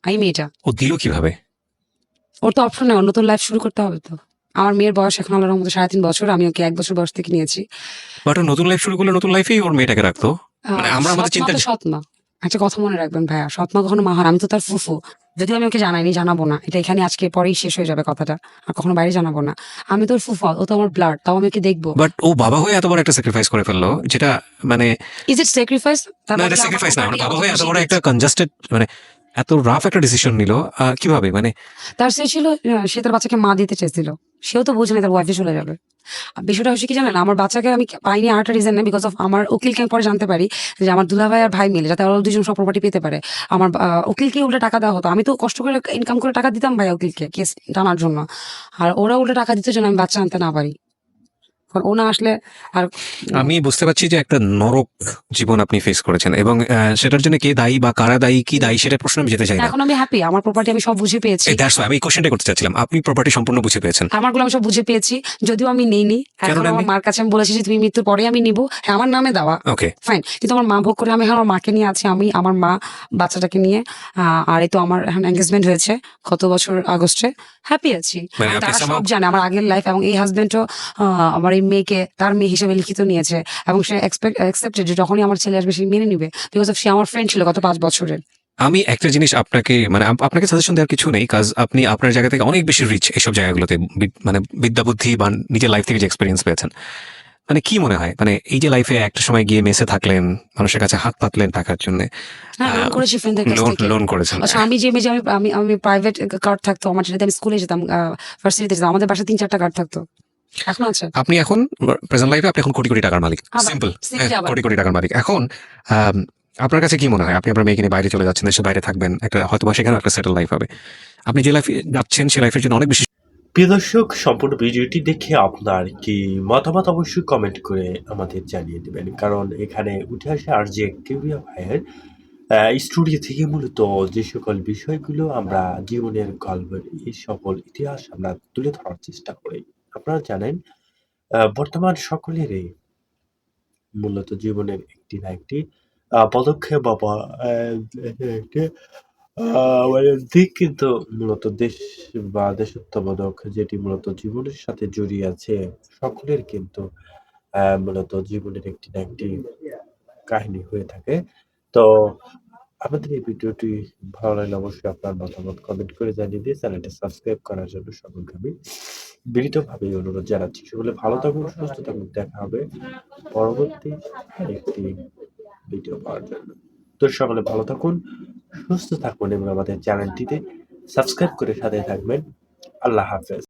আমি মেয়েটা, ও দিল কিভাবে? ওর তো অপশন নেই, ওর নতুন লাইফ শুরু করতে হবে। তো আমার মেয়ের বয়স এখন আল্লাহর রহমতে 3.5 বছর, আমি ওকে 1 বছর বয়স থেকে নিয়েছি। বাট ও নতুন লাইফ শুরু করলে নতুন লাইফেই ওর মেয়েটাকে রাখতো, মানে আমরা আমাদের সৎমা চিন্তা। তো সৎমা, একটা কথা মনে রাখবেন ভাইয়া, সৎমা কখনো মা হয় না। আমি তো তার ফুফু, যদিও আমি ওকে জানাইনি, জানাবো না, এটা এখানে আজকে পরেই শেষ হয়ে যাবে কথাটা, আর কখনো বাইরে জানাবো না। আমি তোর ফুফু, ও তো আমার ব্লাড, তাও আমি ওকে দেখবো। বাট ও বাবা হয়ে এত বড় একটা স্যাক্রিফাইস করে ফেললো, যেটা মানে ইজ ইট স্যাক্রিফাইস? না, এটা স্যাক্রিফাইস না, মানে বাবা হয়ে এত বড় একটা কনজাস্টেড, মানে এত রাফ একটা ডিসিশন নিল কিভাবে? মানে তার সে ছিল সে তার বাচ্চাকে মা দিতে চেয়েছিল। সেও তো বুঝে না তার ওয়াইফে চলে যাবে। বিষয়টা হচ্ছে কি জানেন? আমার বাচ্চাকে আমি পাইনি আরেকটা রিজন নেই, বিকজ অফ আমার উকিলকে আমি পরে জানতে পারি যে আমার দুলাভাই আর ভাই মিলে যাতে ওরা দুজন সব প্রপার্টি পেতে পারে। আমার উকিলকে উল্টে টাকা দেওয়া হতো। আমি তো কষ্ট করে ইনকাম করে টাকা দিতাম ভাই উকিলকে কেস টানার জন্য। আর ওরা উল্টে টাকা দিতে যেন আমি বাচ্চা আনতে না পারি। কারণ ও না আসলে আর আমি বুঝতে পারছি যে একটা নরক জীবন আপনি ফেস করেছেন এবং সেটার জন্য কে দায়ী বা কারা দায়ী, কি দায়ী সেটার প্রশ্ন আমি যেতে চাই না। এখন আমি হ্যাপি। আমার প্রপার্টি আমি সব বুঝে পেয়েছি। দ্যাটস আমি কোশ্চেনটা করতে চাচ্ছিলাম। আপনি প্রপার্টি সম্পূর্ণ বুঝে পেয়েছেন। আমারগুলো আমি সব বুঝে পেয়েছি। যদিও আমি নেইনি। কেন এখন আমার নেননি? মার কাছে আমি বলেছি যে তুমি মৃত্যুর পরে আমি নিবো। হ্যাঁ, আমার নামে দেওয়া। ওকে। ফাইন। কিন্তু আমার মা ভোগ করে আমি এখন আমার মাকে নিয়ে আছি। আমি আমার মা বাচ্চাটাকে নিয়ে আর এই তো আমার এখন এনগেজমেন্ট হয়েছে গত বছর আগস্টে। হ্যাপি আছি। মানে আর আপনি তারা somehow সব জানে আমার আগের লাইফ, এবং এই হাজবেন্ডও আমার এই মেয়েকে তার মেয়ে হিসেবে লিখিত নিয়েছে এবং সে অ্যাকসেপ্টেড যে যখনই আমার ছেলে আসবে সে মেনে নিবে, বিকজ অফ সে আমার ফ্রেন্ড ছিল গত 5 বছরের। আমি একটা জিনিস আপনাকে মানে আপনাকে সাজেশন দেওয়ার কিছু নেই, কাজ আপনি আপনার জায়গা থেকে অনেক বেশি রিচ এইসব জায়গাগুলোতে, মানে বিদ্যা বুদ্ধি বা নিজের লাইফ থেকে যে এক্সপিরিয়েন্স পেয়েছেন। মানে কি মনে হয়, মানে এই যে লাইফে একটা সময় গিয়ে মেসে থাকলেন, মানুষের কাছে হাত পাতলেন টাকার জন্য, হ্যাঁ, লোন করেছি ফ্রেন্ডদের কাছ থেকে। লোন করেছেন। আচ্ছা, আমি যে মেয়ে যে আমি আমি প্রাইভেট কার্ড থাকতো আমার, যেটাতে আমি স্কুলে যেতাম, ভার্সিটিতে যেতাম, আমাদের বাসায় 3-4টা কার্ড থাকতো। এখন আছে। আপনি এখন প্রেজেন্ট লাইফে আপনি এখন কোটি কোটি টাকার মালিক। আবার, সিম্পল। simply আবার। কোটি কোটি টাকার মালিক। এখন আম, আপনার কাছে কি মনে হয়, আপনি আপনার মেয়েকে নিয়ে বাইরে চলে যাচ্ছেন, দেশের বাইরে থাকবেন, একটা হয়তো বা সেখানে একটা সেটেল লাইফ হবে, আপনি যে লাইফে যাচ্ছেন সেই লাইফের জন্য অনেক বেশি প্রিয় দর্শক, সম্পূর্ণ ভিডিওটি দেখে আপনার কি মতামত অবশ্যই কমেন্ট করে আমাদের জানিয়ে দেবেন, কারণ এখানে উঠে আসে আর যে কেউরিয়া ভাইয়ের স্টুডিও থেকে মূলত যে সকল বিষয়গুলো আমরা জীবনের গল্পের এই সকল ইতিহাস আমরা তুলে ধরার চেষ্টা করি। আপনারা জানেন বর্তমান সকলেরই মূলত জীবনের একটি না একটি পদক্ষেপ বা একটি মানে দিক কিন্তু মূলত দেশ বা দেশাত্মবোধক, যেটি মূলত জীবনের সাথে জড়িয়ে আছে। সকলের কিন্তু মূলত জীবনের একটি না একটি কাহিনী হয়ে থাকে। তো আমাদের এই ভিডিওটি ভালো লাগলে অবশ্যই আপনার মতামত কমেন্ট করে জানিয়ে দিয়ে চ্যানেলটি সাবস্ক্রাইব করার জন্য সকলকে আমি বিনীতভাবে অনুরোধ জানাচ্ছি। সকলে ভালো থাকুন, সুস্থ থাকুন। দেখা হবে পরবর্তী আরেকটি ভিডিও পাওয়ার জন্য। তো সকলে ভালো থাকুন, সুস্থ থাকুন এবং আমাদের চ্যানেলটিতে সাবস্ক্রাইব করে সাথে থাকবেন। আল্লাহ হাফেজ।